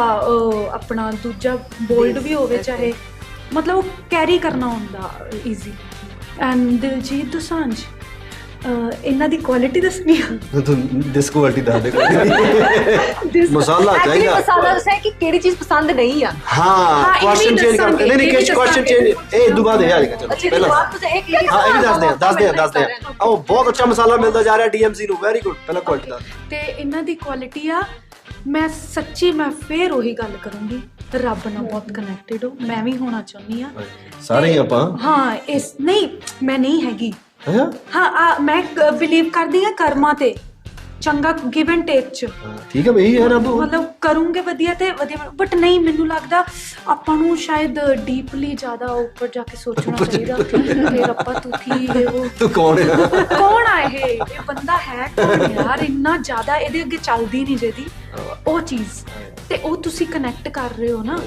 ਆਪਣਾ ਦੂਜਾ ਬੋਲਡ ਵੀ ਹੋਵੇ, ਚਾਹੇ ਮਤਲਬ ਉਹ ਕੈਰੀ ਕਰਨਾ ਹੁੰਦਾ ਈਜ਼ੀ। ਐਂਡ ਦਿਲਜੀਤ ਦੋਸਾਂਝ ਇਹਨਾਂ ਦੀ ਕੁਆਲਿਟੀ ਦੱਸਣੀ ਆ। ਤੂੰ ਦਿਸ ਕੁਆਲਿਟੀ ਦੱਸ ਦੇ। ਮਸਾਲਾ ਚਾਹੀਦਾ। ਮਸਾਲਾ ਦੱਸਿਆ ਕਿ ਕਿਹੜੀ ਚੀਜ਼ ਪਸੰਦ ਨਹੀਂ ਆ। ਹਾਂ, ਕੁਐਸਚਨ ਚੇਂਜ ਕਰਦੇ ਨਹੀਂ ਕਿ ਕੁਐਸਚਨ ਚੇਂਜ ਇਹ ਦੁਬਾਰਾ ਦੇ ਯਾਰ। ਚਲੋ ਪਹਿਲਾਂ ਹਾਂ ਇਹ ਵੀ ਦੱਸਦੇ ਆ। ਉਹ ਬਹੁਤ ਅੱਛਾ ਮਸਾਲਾ ਮਿਲਦਾ ਜਾ ਰਿਹਾ ਡੀਐਮਜੀ ਨੂੰ। Very good. ਪਹਿਲਾਂ ਕੁਆਲਿਟੀ ਦਾ ਤੇ ਇਹਨਾਂ ਦੀ ਕੁਆਲਿਟੀ ਆ, ਮੈਂ ਸੱਚੀ ਮੈਂ ਫੇਰ ਉਹੀ ਗੱਲ ਕਰੂੰਗੀ, ਰੱਬ ਨਾਲ ਬਹੁਤ ਕਨੈਕਟਡ ਹੋ। ਮੈਂ ਵੀ ਹੋਣਾ ਚਾਹੁੰਦੀ ਆ, ਸਾਰੇ ਆਪਾਂ। ਹਾਂ ਇਸ ਨਹੀਂ ਮੈਂ ਨਹੀਂ ਹੈਗੀ। ਹਾਂ ਮੈਂ ਬਿਲੀਵ ਕਰਦੀ ਆ ਕਰਮਾਂ ਤੇ, ਚੰਗਾ ਗਿਵ ਐਂਡ ਟੇਕ ਚ। ਠੀਕ ਹੈ ਬਈ ਯਾਰ, ਮਤਲਬ ਕਰੂੰਗੇ ਵਧੀਆ ਤੇ ਵਧੀਆ, ਬਟ ਨਹੀਂ ਮੈਨੂੰ ਲੱਗਦਾ ਆਪਾਂ ਨੂੰ ਸ਼ਾਇਦ ਡੀਪਲੀ ਜ਼ਿਆਦਾ ਉੱਪਰ ਜਾ ਕੇ ਸੋਚਣਾ ਚਾਹੀਦਾ ਕਿ ਰੱਬਾ ਤੂੰ ਕੀ ਹੈ, ਉਹ ਤੂੰ ਕੌਣ ਹੈ, ਕੌਣ ਆ ਇਹ ਬੰਦਾ ਹੈ ਕੌਣ ਯਾਰ, ਇੰਨਾ ਜ਼ਿਆਦਾ ਇਹਦੇ ਅੱਗੇ ਚੱਲਦੀ ਨਹੀਂ ਜਿਹਦੀ ਉਹ ਚੀਜ਼। ਤੇ ਉਹ ਤੁਸੀਂ ਕਨੈਕਟ ਕਰ ਰਹੇ ਹੋ ਨਾ,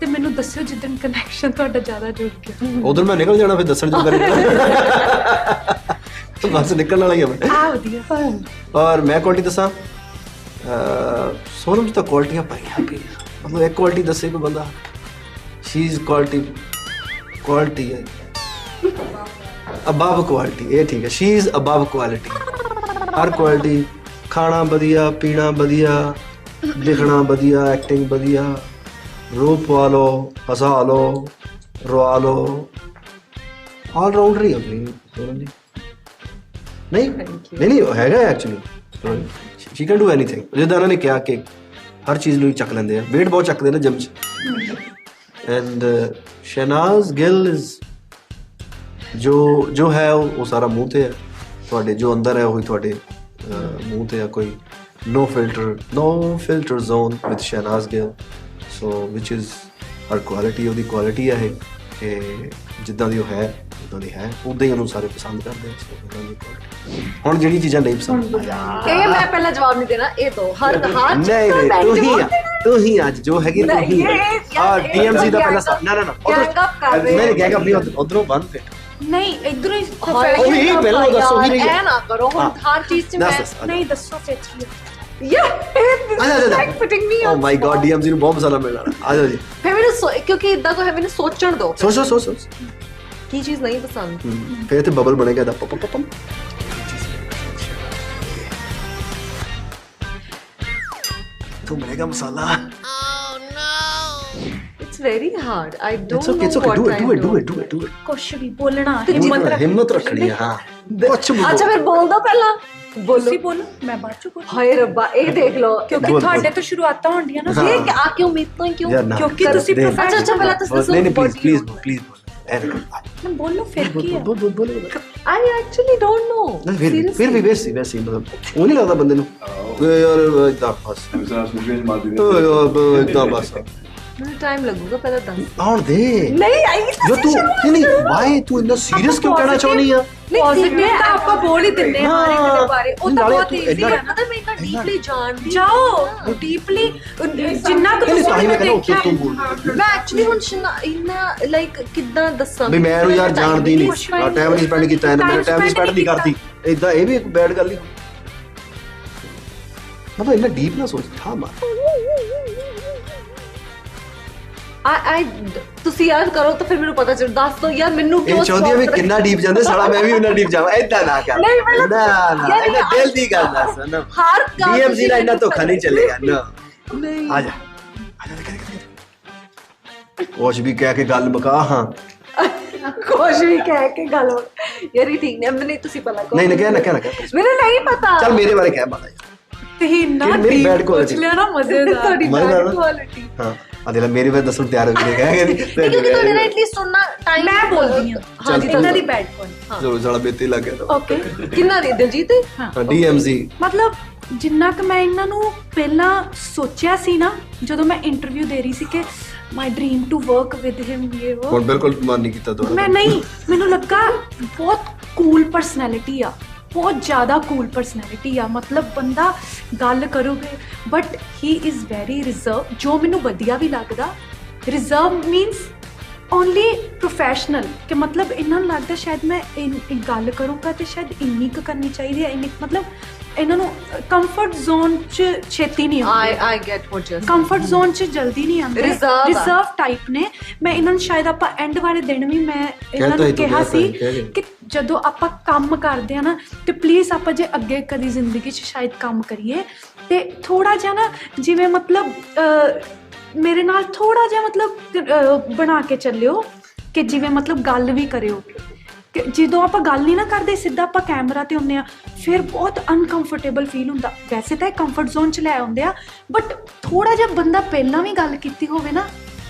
ਤੇ ਮੈਨੂੰ ਦੱਸਿਓ ਜਿੱਦਣ ਕਨੈਕਸ਼ਨ ਤੁਹਾਡਾ ਜ਼ਿਆਦਾ ਜੁੜ ਗਿਆ ਉਧਰ ਮੈਂ ਨਿਕਲ ਜਾਣਾ, ਫਿਰ ਦੱਸਣ ਜੋ ਕਰੇ ਤੂੰ ਬਸ ਨਿਕਲਣ ਵਾਲਾ ਹੀ ਆ ਵਧੀਆ। ਔਰ ਮੈਂ ਕੁਆਲਿਟੀ ਦੱਸਾਂ, ਸੋਨਮ ਚ ਤਾਂ ਕੁਆਲਿਟੀਆਂ ਪਾਈਆਂ ਪਈਆਂ, ਮਤਲਬ ਇੱਕ ਕੁਆਲਿਟੀ ਦੱਸੇ ਕੋਈ ਬੰਦਾ, ਸ਼ੀ ਇਜ਼ ਕੁਆਲਿਟੀ ਹੈ ਅਬਵ ਕੁਆਲਿਟੀ, ਇਹ ਠੀਕ ਹੈ, ਸ਼ੀ ਇਜ਼ ਅਬਵ ਕੁਆਲਿਟੀ। ਹਰ ਕੁਆਲਿਟੀ, ਖਾਣਾ ਵਧੀਆ, ਪੀਣਾ ਵਧੀਆ, ਲਿਖਣਾ ਵਧੀਆ, ਐਕਟਿੰਗ ਵਧੀਆ, ਰੂਪ ਪਵਾ ਲਓ, ਹਸਾ ਲਓ, ਰਵਾ ਲਓ, ਆਲ ਰਾਊਂਡਰ ਹੀ ਆਪਣੀ ਸੋਨਮ ਜੀ। ਨਹੀਂ ਹੈਗਾ actually, Shri can do anything. ਜਿੱਦਾਂ ਉਹਨਾਂ ਨੇ ਕਿਹਾ ਕਿ ਹਰ ਚੀਜ਼ ਨੂੰ ਚੱਕ ਲੈਂਦੇ ਆ, ਵੇਟ ਬਹੁਤ ਚੱਕਦੇ ਨੇ ਜਿਮ 'ਚ। ਐਂਡ ਸ਼ਹਿਨਾਜ਼ ਗਿੱਲ ਇਜ਼ ਜੋ ਹੈ ਉਹ ਸਾਰਾ ਮੂੰਹ ਤੇ ਹੈ, ਤੁਹਾਡੇ ਜੋ ਅੰਦਰ ਹੈ ਉਹੀ ਤੁਹਾਡੇ ਮੂੰਹ ਤੇ ਹੈ। ਕੋਈ no filter zone with Shehnaaz Gill, so which is her quality। ਉਹਦੀ ਕੁਆਲਿਟੀ ਹੈ ਕਿ ਜਿੱਦਾਂ ਦੀ ਉਹ ਹੈ ਉਦਾਂ ਦੀ ਹੈ, ਉਦਾਂ ਹੀ ਉਹਨੂੰ ਸਾਰੇ ਪਸੰਦ ਕਰਦੇ ਆ। ਹੁਣ ਜਿਹੜੀ ਚੀਜ਼ਾਂ ਨਹੀਂ ਪਸੰਦ, ਇਹ ਮੈਂ ਪਹਿਲਾਂ ਜਵਾਬ ਨਹੀਂ ਦੇਣਾ, ਇਹ ਦੋ ਹਰ ਨਹੀਂ ਤੂੰ ਹੀ ਅੱਜ ਜੋ ਹੈਗੀ ਤੂੰ ਹੀ ਆ। ਡੀਐਮਜੀ ਦਾ ਪਹਿਲਾਂ ਨਾ ਮੇਰੇ ਗੈਂਗ ਆਪਣੀ ਉਧਰੋਂ ਬੰਦ ਫਿਰ ਨਹੀਂ ਇਧਰੋਂ ਹੀ ਉਹੀ ਪਹਿਲਾਂ ਦੱਸੋ ਹੀ ਐ ਨਾ ਕਰੋ ਹੁਣ ਹਰ ਚੀਜ਼ 'ਚ ਮੈਂ ਨਹੀਂ ਦੱਸੋ ਫਿਰ ਕੀ ਓ ਮਾਈ ਗॉड, ਡੀਐਮਜੀ ਨੂੰ ਬਹੁਤ ਮਸਾਲਾ ਮਿਲਣਾ। ਆ ਜਾਓ ਜੀ, ਫਿਰ ਮੈਨੂੰ ਕਿਉਂਕਿ ਇਦਾਂ ਕੋਈ ਹੈ, ਮੈਨੂੰ ਸੋਚਣ ਦਿਓ ਸੋਚ ਕੀ ਚੀਜ਼ ਨਹੀਂ ਪਸੰਦ, ਫਿਰ ਤੇ ਬਬਲ ਬਣੇਗਾ ਦਾ ਪਪ ਪਪ। ਤੂੰ ਬਣੇਗਾ ਮਸਾਲਾ। It's very hard. I don't know what do it. ਕੁਛ ਵੀ ਬੋਲਣਾ, ਹਿੰਮਤ ਰੱਖਣੀ ਹੈ। ਹਾਂ ਕੁਛ ਬੋਲੋ। ਅੱਛਾ ਫਿਰ ਬੋਲ ਦੋ ਪਹਿਲਾਂ, ਬੋਲੋ ਮੈਂ ਬਾਅਦ ਚ ਬੋਲ। ਹਾਏ ਰੱਬਾ, ਇਹ ਦੇਖ ਲਓ, ਕਿਉਂਕਿ ਤੁਹਾਡੇ ਤੋਂ ਸ਼ੁਰੂਆਤਾਂ ਹੁੰਦੀਆਂ ਨਾ, ਇਹ ਆ ਕਿਉਂ ਮੇਰੇ ਤੋਂ ਕਿਉਂਕਿ ਤੁਸੀਂ ਪ੍ਰੋਫੈਸ਼ਨਲ। ਅੱਛਾ ਪਹਿਲਾਂ ਤੁਸੀਂ ਦੱਸੋ, ਪਲੀਜ਼ ਬੋਲੋ ਫਿਰ ਕੀ ਹੈ। I actually don't know. ਫਿਰ ਵੀ ਵੈਸੇ ਮਤਲਬ ਉਹ ਨਹੀਂ ਲੱਗਦਾ ਬੰਦੇ ਨੂੰ ਯਾਰ ਇਦਾਂ ਬਸ ਇਦਾਂ ਬਸ ਮੈਨੂੰ ਟਾਈਮ ਲੱਗੂਗਾ, ਪਹਿਲਾਂ ਦੱਸ। ਆਉਣ ਦੇ। ਨਹੀਂ ਆਈ ਜੋ ਤੂੰ ਨਹੀਂ ਵਾਈ ਤੂੰ ਇੰਨਾ ਸੀਰੀਅਸ ਕਿਉਂ ਕਹਿਣਾ ਚਾਹੁੰਦੀ ਆ? ਪੋਜ਼ਿਟਿਵ ਤਾਂ ਆਪਾਂ ਬੋਲ ਹੀ ਦਿੰਦੇ ਹਾਂ ਹਰ ਇੱਕ ਦੇ ਬਾਰੇ, ਉਹ ਤਾਂ ਬਹੁਤ ਈਜ਼ੀ ਹੈ ਨਾ। ਮੈਂ ਇੰਨਾ ਡੀਪਲੀ ਜਾਣਦੀ ਜਾਓ ਡੀਪਲੀ, ਜਿੰਨਾ ਕੁ ਤੁਸੀਂ ਦੇਖਿਆ ਮੈਂ ਐਕਚੁਅਲੀ ਹੁਣ ਇੰਨਾ ਲਾਈਕ ਕਿੱਦਾਂ ਦੱਸਾਂ ਵੀ ਮੈਂ ਇਹਨੂੰ ਯਾਰ ਜਾਣਦੀ ਨਹੀਂ, ਟਾਈਮ ਨਹੀਂ ਸਪੈਂਡ ਕੀਤਾ ਇਹਨੇ, ਮੈਂ ਟਾਈਮ ਸਪੈਂਡ ਨਹੀਂ ਕਰਦੀ, ਇਦਾਂ ਇਹ ਵੀ ਇੱਕ ਬੈਡ ਗੱਲ ਹੀ। ਮਤਲਬ ਇੰਨਾ ਡੀਪ ਨਾ ਸੋਚ ਥਾ ਮਾਰ। ਤੁਸੀਂ ਯਾਦ ਕਰੋ ਤਾਂ ਫਿਰ ਮੈਨੂੰ ਪਤਾ ਚੱਲ, ਦੱਸ ਦੋ ਯਾਰ ਮੈਨੂੰ ਕਿਉਂ ਚਾਹੁੰਦੀ ਆ ਵੀ ਕਿੰਨਾ ਡੀਪ ਜਾਂਦੇ ਸਾਲਾ, ਮੈਂ ਵੀ ਉਹਨਾਂ ਡੀਪ ਜਾਵਾਂ। ਏਦਾਂ ਨਾ ਕਰ, ਨਾ ਇਹਦਾ ਦਿਲ ਦੀ ਗੱਲ ਦੱਸ ਨਾ, ਹਰ DMZ ਨਾਲ ਇੰਨਾ ਧੋਖਾ ਨਹੀਂ ਚੱਲੇਗਾ ਨਾ। ਨਹੀਂ ਆ ਜਾ ਕੁਛ ਵੀ ਕਹਿ ਕੇ ਗੱਲ ਮੁਕਾ। ਹਾਂ ਕੁਛ ਵੀ ਕਹਿ ਕੇ ਗੱਲ ਯਾਰ ਇਹ ਠੀਕ ਨਹੀਂ ਤੁਸੀਂ ਪਹਿਲਾਂ ਕਹੋ। ਨਹੀਂ ਨਾ ਕਹਿ ਮੈਨੂੰ ਨਹੀਂ ਪਤਾ। ਚੱਲ ਮੇਰੇ ਬਾਰੇ ਕਹਿ ਬਾਲਾ ਤੇ ਇੰਨਾ ਮੇਰੀ bad quality ਪੁੱਛ ਲਿਆ ਨਾ ਮਜ਼ੇਦਾਰ। ਤੁਹਾਡੀ ਬੈਡ ਕੁਆਲਿਟੀ। ਹਾਂ ਆ ਦੇ ਲੈ ਮੇਰੇ ਬਾਰੇ ਦੱਸਣ ਤਿਆਰ ਹੋ ਗਏ ਕਹਿ ਕਿਉਂਕਿ ਤੁਹਾਡੇ ਨਾਲ ਐਟਲੀਸਟ ਸੁਣਨਾ ਟਾਈਮ ਮੈਂ ਬੋਲਦੀ ਹਾਂ ਹਾਂ ਜੀ ਇਹਨਾਂ ਦੀ ਬੈਡ ਪੁਆਇੰਟ। ਚਲੋ ਸਾਲਾ ਬੇਤੀ ਲੱਗ ਗਿਆ। ਓਕੇ ਕਿੰਨਾ ਦੀ ਦਿਲਜੀਤ? ਹਾਂ DMZ ਮਤਲਬ ਜਿੰਨਾ ਕਿ ਮੈਂ ਇਹਨਾਂ ਨੂੰ ਪਹਿਲਾਂ ਸੋਚਿਆ ਸੀ ਨਾ, ਜਦੋਂ ਮੈਂ ਇੰਟਰਵਿਊ ਦੇ ਰਹੀ ਸੀ ਕਿ my dream to work with him, ਇਹ ਉਹ ਹੁਣ ਬਿਲਕੁਲ ਮਨ ਨਹੀਂ ਕੀਤਾ ਦੁਬਾਰਾ। ਮੈਂ ਨਹੀਂ, ਮੈਨੂੰ ਲੱਗਾ ਬਹੁਤ ਕੂਲ ਪਰਸਨੈਲਿਟੀ ਆ, ਬਹੁਤ ਜ਼ਿਆਦਾ ਕੂਲ ਪਰਸਨੈਲਿਟੀ ਆ। ਮਤਲਬ ਬੰਦਾ ਗੱਲ ਕਰੋਗੇ but he is very reserve, ਜੋ ਮੈਨੂੰ ਵਧੀਆ ਵੀ ਲੱਗਦਾ। ਰਿਜ਼ਰਵ ਮੀਨਸ ਓਨਲੀ ਪ੍ਰੋਫੈਸ਼ਨਲ, ਕਿ ਮਤਲਬ ਇਹਨਾਂ ਨੂੰ ਲੱਗਦਾ ਸ਼ਾਇਦ ਮੈਂ ਗੱਲ ਕਰੂੰਗਾ ਤੇ ਸ਼ਾਇਦ ਇੰਨੀ ਕੁ ਕਰਨੀ ਚਾਹੀਦੀ ਹੈ, ਇੰਨੀ ਮਤਲਬ ਇਹਨਾਂ ਨੂੰ ਕੰਫਰਟ ਜ਼ੋਨ 'ਚ ਛੇਤੀ ਨਹੀਂ ਆਉਂਦੇ। I get what you are comfort zone 'ਚ ਜਲਦੀ ਨਹੀਂ ਆਉਂਦੇ, ਰਿਜ਼ਰਵ ਟਾਈਪ ਨੇ। ਮੈਂ ਇਹਨਾਂ ਨੂੰ ਸ਼ਾਇਦ ਆਪਾਂ ਐਂਡ ਵਾਲੇ ਦਿਨ ਵੀ ਮੈਂ ਇਹਨਾਂ ਨੂੰ ਕਿਹਾ ਸੀ ਕਿ ਜਦੋਂ ਆਪਾਂ ਕੰਮ ਕਰਦੇ ਆ ਨਾ ਤੇ ਪਲੀਜ਼ ਆਪਾਂ ਜੇ ਅੱਗੇ ਕਦੀ ਜ਼ਿੰਦਗੀ 'ਚ ਸ਼ਾਇਦ ਕੰਮ ਕਰੀਏ ਤੇ ਥੋੜਾ ਜਿਹਾ ਨਾ ਜਿਵੇਂ ਮਤਲਬ ਮੇਰੇ ਨਾਲ ਥੋੜਾ ਜਿਹਾ ਮਤਲਬ ਬਣਾ ਕੇ ਚੱਲਿਓ ਕਿ ਜਿਵੇਂ ਮਤਲਬ ਗੱਲ ਵੀ ਕਰਿਓ। ਕਿ ਜਦੋਂ ਆਪਾਂ ਗੱਲ ਨਹੀਂ ਨਾ ਕਰਦੇ, ਸਿੱਧਾ ਆਪਾਂ ਕੈਮਰਾ ਤੇ ਹੁੰਦੇ ਆ, ਫਿਰ ਬਹੁਤ ਅਨਕੰਫਰਟੇਬਲ ਫੀਲ ਹੁੰਦਾ। ਵੈਸੇ ਤਾਂ ਇਹ ਕੰਫਰਟ ਜ਼ੋਨ 'ਚ ਲੈ ਆਉਂਦੇ ਆ ਬਟ ਥੋੜਾ ਜਿਹਾ ਬੰਦਾ ਪਹਿਲਾਂ ਵੀ ਗੱਲ ਕੀਤੀ ਹੋਵੇ ਨਾ,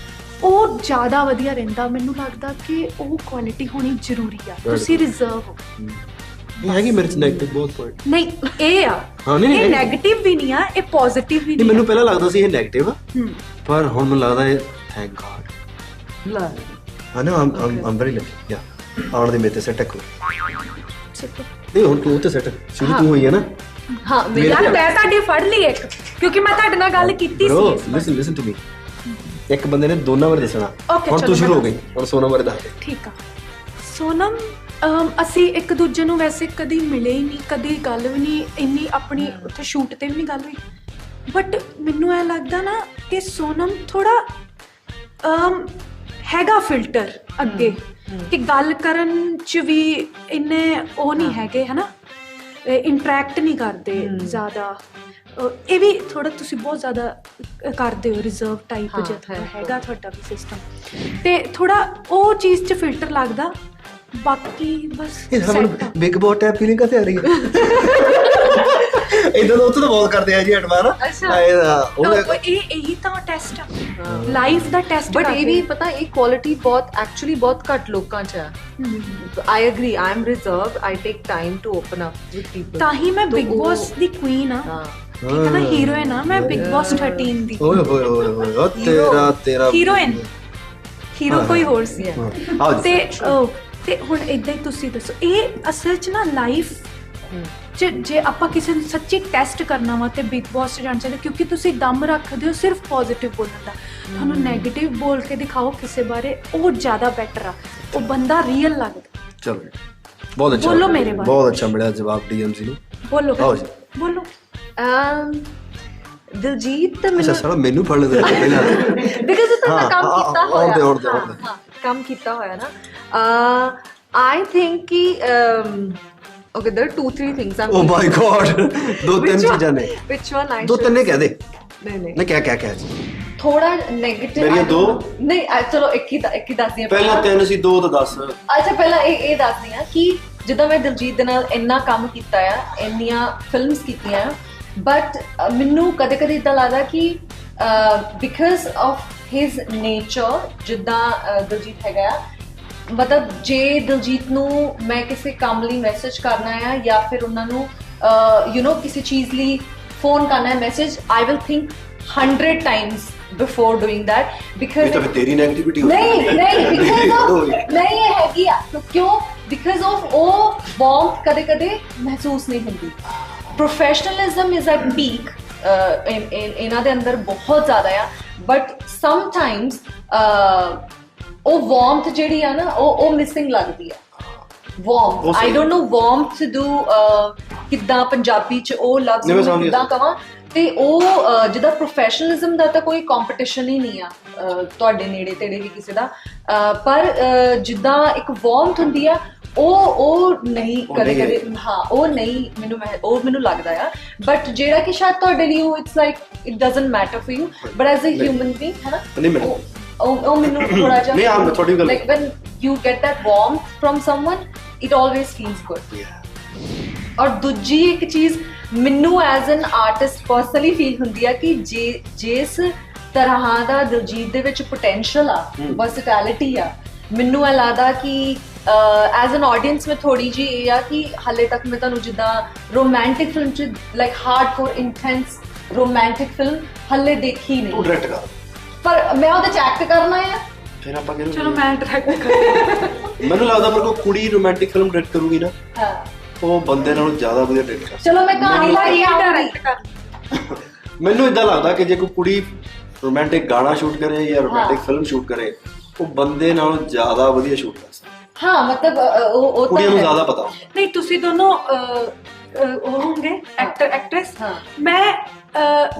ਉਹ ਜ਼ਿਆਦਾ ਵਧੀਆ ਰਹਿੰਦਾ। ਮੈਨੂੰ ਲੱਗਦਾ ਕਿ ਉਹ ਕੁਆਲਿਟੀ ਹੋਣੀ ਜ਼ਰੂਰੀ ਆ। ਤੁਸੀਂ ਰਿਜ਼ਰਵ ਹੋ। ਇਹ ਹੈਗੀ ਮੇਰੇ ਚ ਨੈਗੇਟਿਵ ਬਹੁਤ ਪੁਆਇੰਟ ਨਹੀਂ ਇਹ ਆ, ਇਹ ਨੈਗੇਟਿਵ ਵੀ ਨਹੀਂ ਆ, ਇਹ ਪੋਜ਼ਿਟਿਵ ਵੀ ਨਹੀਂ। ਮੈਨੂੰ ਪਹਿਲਾਂ ਲੱਗਦਾ ਸੀ ਇਹ ਨੈਗੇਟਿਵ ਆ, ਪਰ ਹੁਣ ਮੈਨੂੰ ਲੱਗਦਾ ਹੈ ਥੈਂਕ ਗॉड। ਲਾ I know I'm very lucky। Yeah, ਆਉਣ ਦੇ ਮੇਰੇ ਤੇ ਸੈਟ ਕਰੋ। ਨਹੀਂ ਹੁਣ ਤੂੰ ਤੇ ਸੈਟ ਸ਼ੁਰੂ ਤੂੰ ਹੋਈ ਹੈ ਨਾ। ਹਾਂ ਯਾਰ ਮੈਂ ਤੁਹਾਡੀ ਫੜ ਲਈ ਇੱਕ, ਕਿਉਂਕਿ ਮੈਂ ਤੁਹਾਡੇ ਨਾਲ ਗੱਲ ਕੀਤੀ ਸੀ। ਲਿਸਨ ਟੂ ਮੀ, ਇੱਕ ਬੰਦੇ ਨੇ ਦੋਨਾਂ ਬਾਰੇ ਦੱਸਣਾ। ਹੁਣ ਤੂੰ ਸ਼ੁਰੂ ਹੋ ਗਈ, ਹੁਣ ਸੋਨਮ ਬਾਰੇ ਦੱਸ ਦੇ। ਠੀਕ ਆ। ਸੋਨਮ ਅਸੀਂ ਇੱਕ ਦੂਜੇ ਨੂੰ ਵੈਸੇ ਕਦੀ ਮਿਲੇ ਹੀ ਨਹੀਂ, ਕਦੀ ਗੱਲ ਵੀ ਨਹੀਂ ਇੰਨੀ, ਆਪਣੀ ਉੱਥੇ ਸ਼ੂਟ ਤੇ ਵੀ ਨਹੀਂ ਗੱਲ ਹੋਈ। ਬਟ ਮੈਨੂੰ ਐ ਲੱਗਦਾ ਨਾ ਕਿ ਸੋਨਮ ਥੋੜਾ ਹੈਗਾ ਫਿਲਟਰ ਅੱਗੇ, ਕਿ ਗੱਲ ਕਰਨ 'ਚ ਵੀ ਇੰਨੇ ਉਹ ਨਹੀਂ ਹੈਗੇ ਹੈ ਨਾ, ਇੰਟਰੈਕਟ ਨਹੀਂ ਕਰਦੇ ਜ਼ਿਆਦਾ। ਇਹ ਵੀ ਥੋੜਾ ਤੁਸੀਂ ਬਹੁਤ ਜ਼ਿਆਦਾ ਕਰਦੇ ਹੋ, ਰਿਜ਼ਰਵ ਟਾਈਪ ਜਿਹਾ ਹੈਗਾ ਤੁਹਾਡਾ ਵੀ ਸਿਸਟਮ, ਤੇ ਥੋੜਾ ਉਹ ਚੀਜ਼ 'ਚ ਫਿਲਟਰ ਲੱਗਦਾ। ਬਾਕੀ ਬਸ ਬਿਗ ਬੌਸ ਟਾਈਪ ਫੀਲਿੰਗ ਕਾਤੇ ਆ ਰਹੀ ਹੈ? ਇਦਾਂ ਤਾਂ ਉੱਥੇ ਤਾਂ ਬਹੁਤ ਕਰਦੇ ਆ ਜੀ ਐਡਵਾਂਸ ਨਾ। ਇਹੀ ਤਾਂ ਟੈਸਟ ਆ, ਲਾਈਫ ਦਾ ਟੈਸਟ। ਬਟ ਇਹ ਵੀ ਪਤਾ ਇਹ ਕੁਆਲਿਟੀ ਬਹੁਤ ਐਕਚੁਅਲੀ ਬਹੁਤ ਘੱਟ ਲੋਕਾਂ 'ਚ ਹੈ। I agree, I am reserved, I take time to open up with people. ਤਾਂ ਹੀ ਮੈਂ ਬਿਗ ਬੌਸ ਦੀ ਕੁਈਨ ਆ, ਠੀਕ ਹੈ ਨਾ, ਹੀਰੋਇਨ ਆ ਮੈਂ ਬਿਗ ਬੌਸ 13 ਦੀ। ਓਏ ਹੋਏ ਹੋਏ ਹੋਏ ਤੇਰਾ ਹੀਰੋਇਨ, ਹੀਰੋ ਕੋਈ ਹੋਰ ਸੀ। ਤੇ ਹੁਣ ਇਦਾਂ ਹੀ ਤੁਸੀਂ ਦੱਸੋ, ਇਹ ਅਸਲ 'ਚ ਨਾ ਲਾਈਫ 'ਚ ਜੇ ਆਪਾਂ ਕਿਸੇ ਨੂੰ ਸੱਚੀ ਟੈਸਟ ਕਰਨਾ ਵਾ ਤੇ ਬਿਗ ਬੌਸ 'ਚ ਜਾਣਾ ਚਾਹੀਦਾ, ਕਿਉਂਕਿ ਤੁਸੀਂ ਦਮ ਰੱਖਦੇ ਹੋ ਸਿਰਫ ਪੋਜ਼ਿਟਿਵ ਬੋਲਣ ਦਾ। ਤੁਹਾਨੂੰ ਨੈਗੇਟਿਵ ਬੋਲ ਕੇ ਦਿਖਾਓ ਕਿਸੇ ਬਾਰੇ, ਉਹ ਜ਼ਿਆਦਾ ਬੈਟਰ ਆ, ਉਹ ਬੰਦਾ ਰੀਅਲ ਲੱਗਦਾ। ਚਲੋ ਬਹੁਤ ਅੱਛਾ, ਬੋਲੋ ਮੇਰੇ ਬਾਰੇ। ਬਹੁਤ ਅੱਛਾ ਮਿਲਿਆ ਜਵਾਬ DMZ ਨੂੰ। ਬੋਲੋ ਬੋਲੋ। ਦਿਲਜੀਤ ਅੱਛਾ ਸਾਲਾ ਮੈਨੂੰ ਫੜ ਲੈਂਦੇ ਪਹਿਲਾਂ ਬਿਕਾਜ਼ ਤੁਸੀਂ ਕੰਮ ਕੀਤਾ ਹੋਇਆ। ਹਾਂ ਕੰਮ ਕੀਤਾ ਹੋਇਆ ਨਾ। I think ਕਿ okay there are 2-3 things I'm oh my god ਦੋ ਤਿੰਨ ਚੀਜ਼ਾਂ ਨੇ। which one I ਦੋ ਤਿੰਨ ਨੇ ਕਹਿ ਦੇ। ਨਹੀਂ ਕਹਿ ਥੋੜਾ ਨੈਗੇਟਿਵ ਮੇਰੀਆਂ ਦੋ ਨਹੀਂ ਚਲੋ ਇੱਕ ਹੀ ਦੱਸਦੀ ਹਾਂ। ਪਹਿਲਾਂ ਤਿੰਨ ਸੀ, ਦੋ ਤਾਂ ਦੱਸ। ਅੱਛਾ ਪਹਿਲਾਂ ਇਹ ਦੱਸਦੀ ਹਾਂ ਕਿ ਜਿੱਦਾਂ ਮੈਂ ਦਿਲਜੀਤ ਦੇ ਨਾਲ ਇੰਨਾ ਕੰਮ ਕੀਤਾ ਆ, ਇੰਨੀਆਂ ਫਿਲਮਸ ਕੀਤੀਆਂ, ਬਟ ਮੈਨੂੰ ਕਦੇ ਕਦੇ ਇੱਦਾਂ ਲੱਗਦਾ ਕਿ ਬਿਕਾਜ਼ ਆਫ ਹਿਜ਼ ਨੇਚਰ, ਜਿੱਦਾਂ ਦਿਲਜੀਤ ਹੈਗਾ ਆ, ਮਤਲਬ ਜੇ ਦਿਲਜੀਤ ਨੂੰ ਮੈਂ ਕਿਸੇ ਕੰਮ ਲਈ ਮੈਸੇਜ ਕਰਨਾ ਆ ਜਾਂ ਫਿਰ ਉਹਨਾਂ ਨੂੰ ਕਿਸੇ ਚੀਜ਼ ਲਈ ਫੋਨ ਕਰਨਾ ਹੈ message, I will think 100 times before doing that because ਇਹ ਤਾਂ ਫਿਰ ਤੇਰੀ ਨੈਗੇਟਿਵਿਟੀ ਨਹੀਂ because of ਨਹੀਂ ਇਹ ਹੈਗੀ ਆ ਕਿਉਂ ਬਿਕਾਜ਼ ਆਫ ਉਹ ਵਾਰਮਥ ਕਦੇ ਕਦੇ ਮਹਿਸੂਸ ਨਹੀਂ ਹੁੰਦੀ। ਪ੍ਰੋਫੈਸ਼ਨਲਿਜ਼ਮ ਇਜ਼ ਐਟ ਪੀਕ ਇਹਨਾਂ ਦੇ ਅੰਦਰ ਬਹੁਤ ਜ਼ਿਆਦਾ ਆ, ਬਟ ਸਮਟਾਈਮਸ ਉਹ ਵਾਰਮਥ ਜਿਹੜੀ ਆ ਨਾ ਉਹ ਮਿਸਿੰਗ ਲੱਗਦੀ ਆ। Warmth I don't know warmth to do ਕਿੱਦਾਂ ਪੰਜਾਬੀ ਚ ਉਹ ਲਫ਼ਜ਼ ਕਿੱਦਾਂ ਕਵਾਂ, ਤੇ ਉਹ ਜਿੱਦਾਂ ਪ੍ਰੋਫੈਸ਼ਨਲਿਜ਼ਮ ਦਾ ਤਾਂ ਕੋਈ ਕੰਪੀਟੀਸ਼ਨ ਹੀ ਨਹੀਂ ਆ ਤੁਹਾਡੇ ਨੇੜੇ ਤੇੜੇ ਵੀ ਕਿਸੇ ਦਾ, ਪਰ ਜਿੱਦਾਂ ਇੱਕ ਵਾਰਮਥ ਹੁੰਦੀ ਆ ਉਹ ਨਹੀਂ ਕਦੇ ਕਦੇ, ਹਾਂ ਉਹ ਨਹੀਂ ਮੈਨੂੰ ਲੱਗਦਾ ਆ। ਬਟ ਜਿਹੜਾ ਕਿ ਸ਼ਾਇਦ ਤੁਹਾਡੇ ਲਈ ਉਹ it's like it doesn't matter for you, but as a human being ਹੈ ਨਾ, ਉਹ ਮੈਨੂੰ ਥੋੜਾ ਜਿਹਾ like when you get that warmth from someone it always feels good. ਔਰ ਦੂਜੀ ਇੱਕ ਚੀਜ਼ ਮੈਨੂੰ as an artist personally feel ਹੁੰਦੀ ਆ ਕਿ ਜਿਸ ਤਰ੍ਹਾਂ ਦਾ ਦਿਲਜੀਤ ਦੇ ਵਿੱਚ ਪੋਟੈਂਸ਼ੀਅਲ ਆ, ਵਰਸਟੈਲਿਟੀ ਆ, ਮੈਨੂੰ ਇਹ ਲੱਗਦਾ ਕਿ ਐਜ਼ ਐਨ ਆਡੀਅੰਸ ਮੈਂ ਥੋੜੀ ਜਿਹੀ ਇਹ ਆ ਕਿ ਹਾਲੇ ਤੱਕ ਮੈਂ ਤੁਹਾਨੂੰ ਜਿੱਦਾਂ ਰੋਮਾਂਟਿਕ ਫਿਲਮ ਚ like hardcore intense romantic film ਹਾਲੇ ਦੇਖੀ ਨਹੀਂ। ਤੂੰ ਡਾਇਰੈਕਟ ਕਰ, ਪਰ ਮੈਂ ਉਹਦੇ ਚ ਐਕਟ ਕਰਨਾ ਆ। ਫਿਰ ਆਪਾਂ ਕਿਹਨੂੰ, ਚਲੋ ਮੈਂ ਡਾਇਰੈਕਟ ਕਰ। ਮੈਨੂੰ ਲੱਗਦਾ ਪਰ ਕੋਈ ਕੁੜੀ ਰੋਮਾਂਟਿਕ ਫਿਲਮ ਡਾਇਰੈਕਟ ਕਰੂਗੀ ਨਾ, ਹਾਂ ਉਹ ਬੰਦੇ ਨਾਲੋਂ ਜ਼ਿਆਦਾ ਵਧੀਆ ਡਾਇਰੈਕਟ ਕਰ। ਚਲੋ ਮੈਂ ਕਹਾਣੀ ਲੈ ਕੇ ਡਾਇਰੈਕਟ ਕਰ। ਮੈਨੂੰ ਇਦਾਂ ਲੱਗਦਾ ਕਿ ਜੇ ਕੋਈ ਕੁੜੀ ਰੋਮਾਂਟਿਕ ਗਾਣਾ ਸ਼ੂਟ ਕਰੇ ਜਾਂ ਰੋਮਾਂਟਿਕ ਫਿਲਮ ਸ਼ੂਟ ਕਰੇ, ਉਹ ਬੰਦੇ ਨਾਲੋਂ ਜ਼ਿਆਦਾ ਵਧੀਆ ਸ਼ੂਟ ਕਰ ਸਕਦਾ। ਹਾਂ ਮਤਲਬ ਉਹ ਕੁੜੀਆਂ ਨੂੰ ਜ਼ਿਆਦਾ ਪਤਾ ਨਹੀਂ। ਤੁਸੀਂ ਦੋਨੋਂ ਉਹ ਹੋਣਗੇ ਐਕਟਰ ਐਕਟ੍ਰੈਸ, ਮੈਂ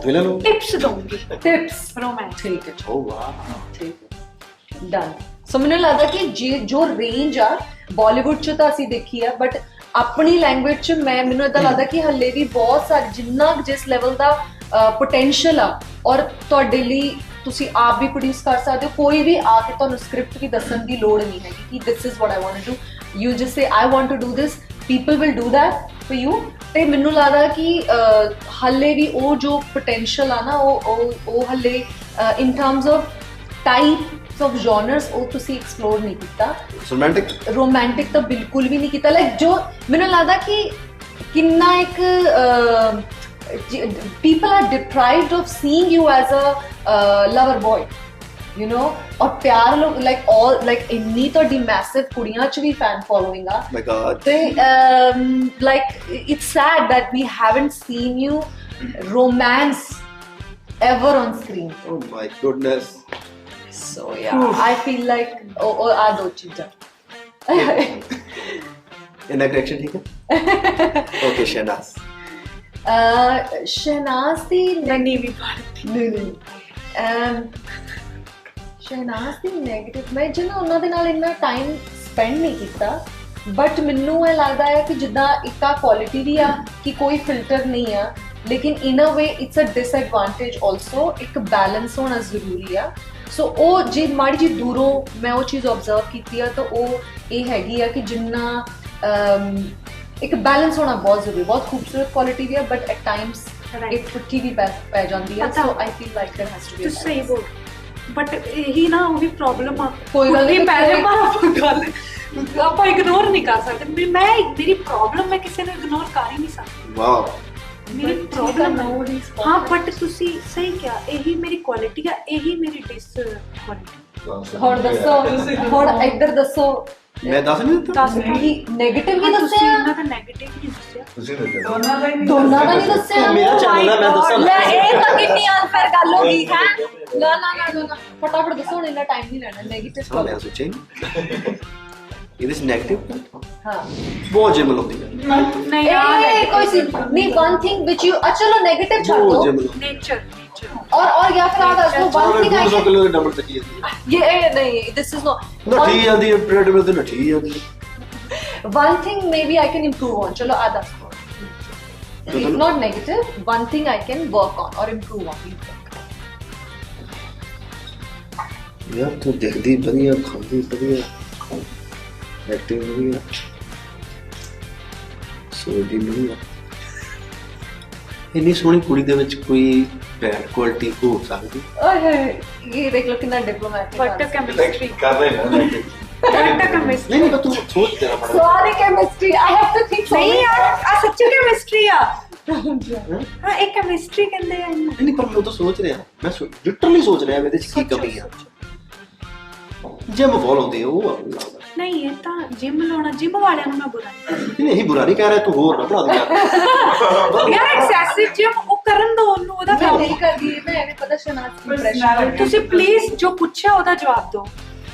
ਵਿਲਨ ਨੂੰ ਟਿਪਸ ਦਊਂਗੀ, ਟਿਪਸ ਰੋਮਾਂਸ। ਠੀਕ ਹੈ, ਓ ਵਾਹ, ਠੀਕ ਹੈ, ਡਨ। ਸੋ ਮੈਨੂੰ ਲੱਗਦਾ ਕਿ ਜੋ ਰੇਂਜ ਆ ਬਾਲੀਵੁੱਡ ਚ ਤਾਂ ਅਸੀਂ ਦੇਖੀ ਆ, ਬਟ ਆਪਣੀ ਲੈਂਗੁਏਜ ਚ ਮੈਨੂੰ ਏਦਾਂ ਲੱਗਦਾ ਕਿ ਹੱਲੇ ਵੀ ਬਹੁਤ ਸਾਰੇ ਜਿੰਨਾ ਜਿਸ ਲੈਵਲ ਦਾ ਪੋਟੈਂਸ਼ੀਅਲ ਆ, ਔਰ ਤੁਹਾਡੇ ਲਈ ਤੁਸੀਂ ਆਪ ਵੀ ਪ੍ਰੋਡਿਊਸ ਕਰ ਸਕਦੇ ਹੋ। ਕੋਈ ਵੀ ਆ ਕੇ ਤੁਹਾਨੂੰ ਸਕ੍ਰਿਪਟ ਵੀ ਦੱਸਣ ਦੀ ਲੋੜ ਨਹੀਂ ਹੈਗੀ ਕਿ this is what I want to do, you just say I want to do this, people will do that for you. ਤੇ ਮੈਨੂੰ ਲੱਗਦਾ ਕਿ ਹੱਲੇ ਵੀ ਉਹ ਜੋ ਪੋਟੈਂਸ਼ੀਅਲ ਆ ਨਾ ਉਹ ਹੱਲੇ in terms of types of genres ਉਹ ਤੁਸੀਂ ਐਕਸਪਲੋਰ ਨਹੀਂ ਕੀਤਾ। ਰੋਮਾਂਟਿਕ ਤਾਂ ਬਿਲਕੁਲ ਵੀ ਨਹੀਂ ਕੀਤਾ। ਲਾਈਕ ਜੋ ਮੈਨੂੰ ਲੱਗਦਾ ਕਿ ਕਿੰਨਾ ਇੱਕ people are deprived of seeing you as a lover boy, you know, और प्यार लोग like इन्नी तो डी massive कुड़ियां च भी fan following uh, my god, ते like it's sad that we haven't seen you romance ever on screen. Oh my goodness. So yeah, I feel like आ दो चीज़ें in action, ठीक है? Okay, शहनाज शहनाज ਦੀ ਨੀਵੀਂ ਭਾਰਤੀ ਨਹੀਂ ਸ਼ਹਿਨਾਜ਼ ਦੀ ਨੈਗੇਟਿਵ ਮੈਂ ਜਿਹਨਾਂ ਉਹਨਾਂ ਦੇ ਨਾਲ ਇੰਨਾ ਟਾਈਮ ਸਪੈਂਡ ਨਹੀਂ ਕੀਤਾ, ਬਟ ਮੈਨੂੰ ਇਹ ਲੱਗਦਾ ਹੈ ਕਿ ਜਿੱਦਾਂ ਇੱਕ ਆ ਕੁਆਲਿਟੀ ਵੀ ਆ ਕਿ ਕੋਈ ਫਿਲਟਰ ਨਹੀਂ ਆ, ਲੇਕਿਨ ਇਨ ਅ ਵੇ ਇਟਸ ਅ ਡਿਸਐਡਵਾਂਟੇਜ ਆਲਸੋ। ਇੱਕ ਬੈਲੈਂਸ ਹੋਣਾ ਜ਼ਰੂਰੀ ਆ। ਸੋ ਉਹ ਜੇ ਮਾੜੀ ਜੀ ਦੂਰੋਂ ਮੈਂ ਉਹ ਚੀਜ਼ ਆਬਜ਼ਰਵ ਕੀਤੀ ਆ ਤਾਂ ਉਹ ਇਹ ਹੈਗੀ ਆ ਕਿ ਜਿੰਨਾ ਇੱਕ ਬੈਲੈਂਸ ਹੋਣਾ ਬਹੁਤ ਜ਼ਰੂਰੀ। ਬਹੁਤ ਖੂਬਸੂਰਤ ਕੁਆਲਿਟੀ ਵੀ ਹੈ, ਬਟ ਐਟ ਟਾਈਮਸ ਇੱਕ ਪੁੱਠੀ ਵੀ ਪੈ ਜਾਂਦੀ ਹੈ। So I feel like there has to be. ਤੁਸੀਂ ਸਹੀ ਬੋਲ, ਬਟ ਇਹੀ ਨਾ ਉਹ ਵੀ ਪ੍ਰੋਬਲਮ ਆ। ਕੋਈ ਗੱਲ ਨਹੀਂ, ਪਹਿਲੇ ਗੱਲ ਆਪਾਂ ਇਗਨੋਰ ਨਹੀਂ ਕਰ ਸਕਦੇ। ਮੇਰੀ ਪ੍ਰੋਬਲਮ ਮੈਂ ਕਿਸੇ ਨੂੰ ਇਗਨੋਰ ਕਰ ਹੀ ਨਹੀਂ ਸਕਦੀ। ਵਾਓ, ਮੇਰੀ ਪ੍ਰੋਬਲਮ ਹਾਂ, ਬਟ ਤੁਸੀਂ ਸਹੀ ਕਿਹਾ, ਇਹੀ ਮੇਰੀ ਕੁਆਲਿਟੀ ਆ, ਇਹੀ ਮੇਰੀ ਡਿਸ ਕੁਆਲਿਟੀ। ਹੁਣ ਦੱਸੋ, ਹੁਣ ਇੱਧਰ ਦੱਸੋ। ਮੈਂ ਦੱਸ ਨਹੀਂ ਦਿੱਤਾ ਕਿ ਨੈਗੇਟਿਵ ਵੀ ਦੱਸਿਆ, ਇਹਨਾਂ ਦਾ ਨੈਗੇਟਿਵ ਵੀ ਦੱਸਿਆ, ਤੁਸੀਂ ਦੱਸੋ ਦੋਨਾਂ ਦਾ ਨਹੀਂ ਦੱਸਿਆ। ਮੇਰਾ ਚੈਨਲ ਹੈ, ਮੈਂ ਦੱਸਾਂ ਲੈ ਇਹ ਤਾਂ ਕਿੰਨੀ ਅਨਫੇਅਰ ਗੱਲ ਹੋ ਗਈ ਹੈ। ਨਾ ਫਟਾਫਟ ਦੱਸੋ, ਹੁਣ ਇੰਨਾ ਟਾਈਮ ਨਹੀਂ ਲੈਣਾ। ਨੈਗੇਟਿਵ ਮੈਂ ਸੋਚਿਆ ਇਹਦੇ ਚ ਨੈਗੇਟਿਵ ਹਾਂ ਬਹੁਤ ਜਿਮਲ ਹੁੰਦੀ ਹੈ। ਨਹੀਂ ਯਾਰ ਕੋਈ ਸੀ ਨਹੀਂ। वन थिंग व्हिच यू चलो नेगेटिव छोड़ दो, नेचर और या फिर आप दो वन थिंग आई 200 किलो डबल तक है ये नहीं, दिस इज नॉट ना ठीक आती है। प्रेडेटर तो ना ठीक आती है। One thing maybe I can improve on, चलो आधा it's not negative, one thing I can work on और इंप्रूव ऑन। यार तो देखदी बढ़िया, खांदी बढ़िया, एक्टिंग बढ़िया, सोचदी बढ़िया। इतनी सोहनी कुड़ी दे विच कोई बैड क्वालिटी हो सकदी? ओए ये देख लो कितना डिप्लोमेटिक बट केमिस्ट्री कर रहे हैं बट केमिस्ट्री नहीं तो तू सोच तेरा पड़ा। Sorry chemistry, I have to think. नहीं यार आ सच्ची केमिस्ट्री आ। हां एक केमिस्ट्री कहंदे आ इन्नू। नहीं पर मैं तो सोच रहा, मैं लिटरली सोच रहा मेरे च की कमी है। जिम फॉलो होंदी है वो लगदा ਨਹੀਂ ਇਹ ਤਾਂ ਜਿਮ ਲਾਉਣਾ, ਜਿਮ ਵਾਲਿਆਂ ਨੂੰ ਮੈਂ ਬੁਰਾ ਨਹੀਂ ਇਹ ਬੁਰਾ ਨਹੀਂ ਕਹਿ ਰਿਹਾ, ਤੂੰ ਹੋਰ ਨਾ ਬਣਾ ਦੇ ਯਾਰ ਐਕਸੈਸਿਵ ਜਿਮ ਉਹ ਕਰਨ ਦੋ ਉਹਨੂੰ, ਉਹਦਾ ਮੈਂ ਨਹੀਂ ਕਰਦੀ, ਮੈਂ ਐਵੇਂ ਪਤਾ ਸ਼ਨਾਜ਼ ਦੀ ਪ੍ਰੈਸ਼ਰ। ਤੁਸੀਂ ਪਲੀਜ਼ ਜੋ ਪੁੱਛਿਆ ਉਹਦਾ ਜਵਾਬ ਦਿਓ।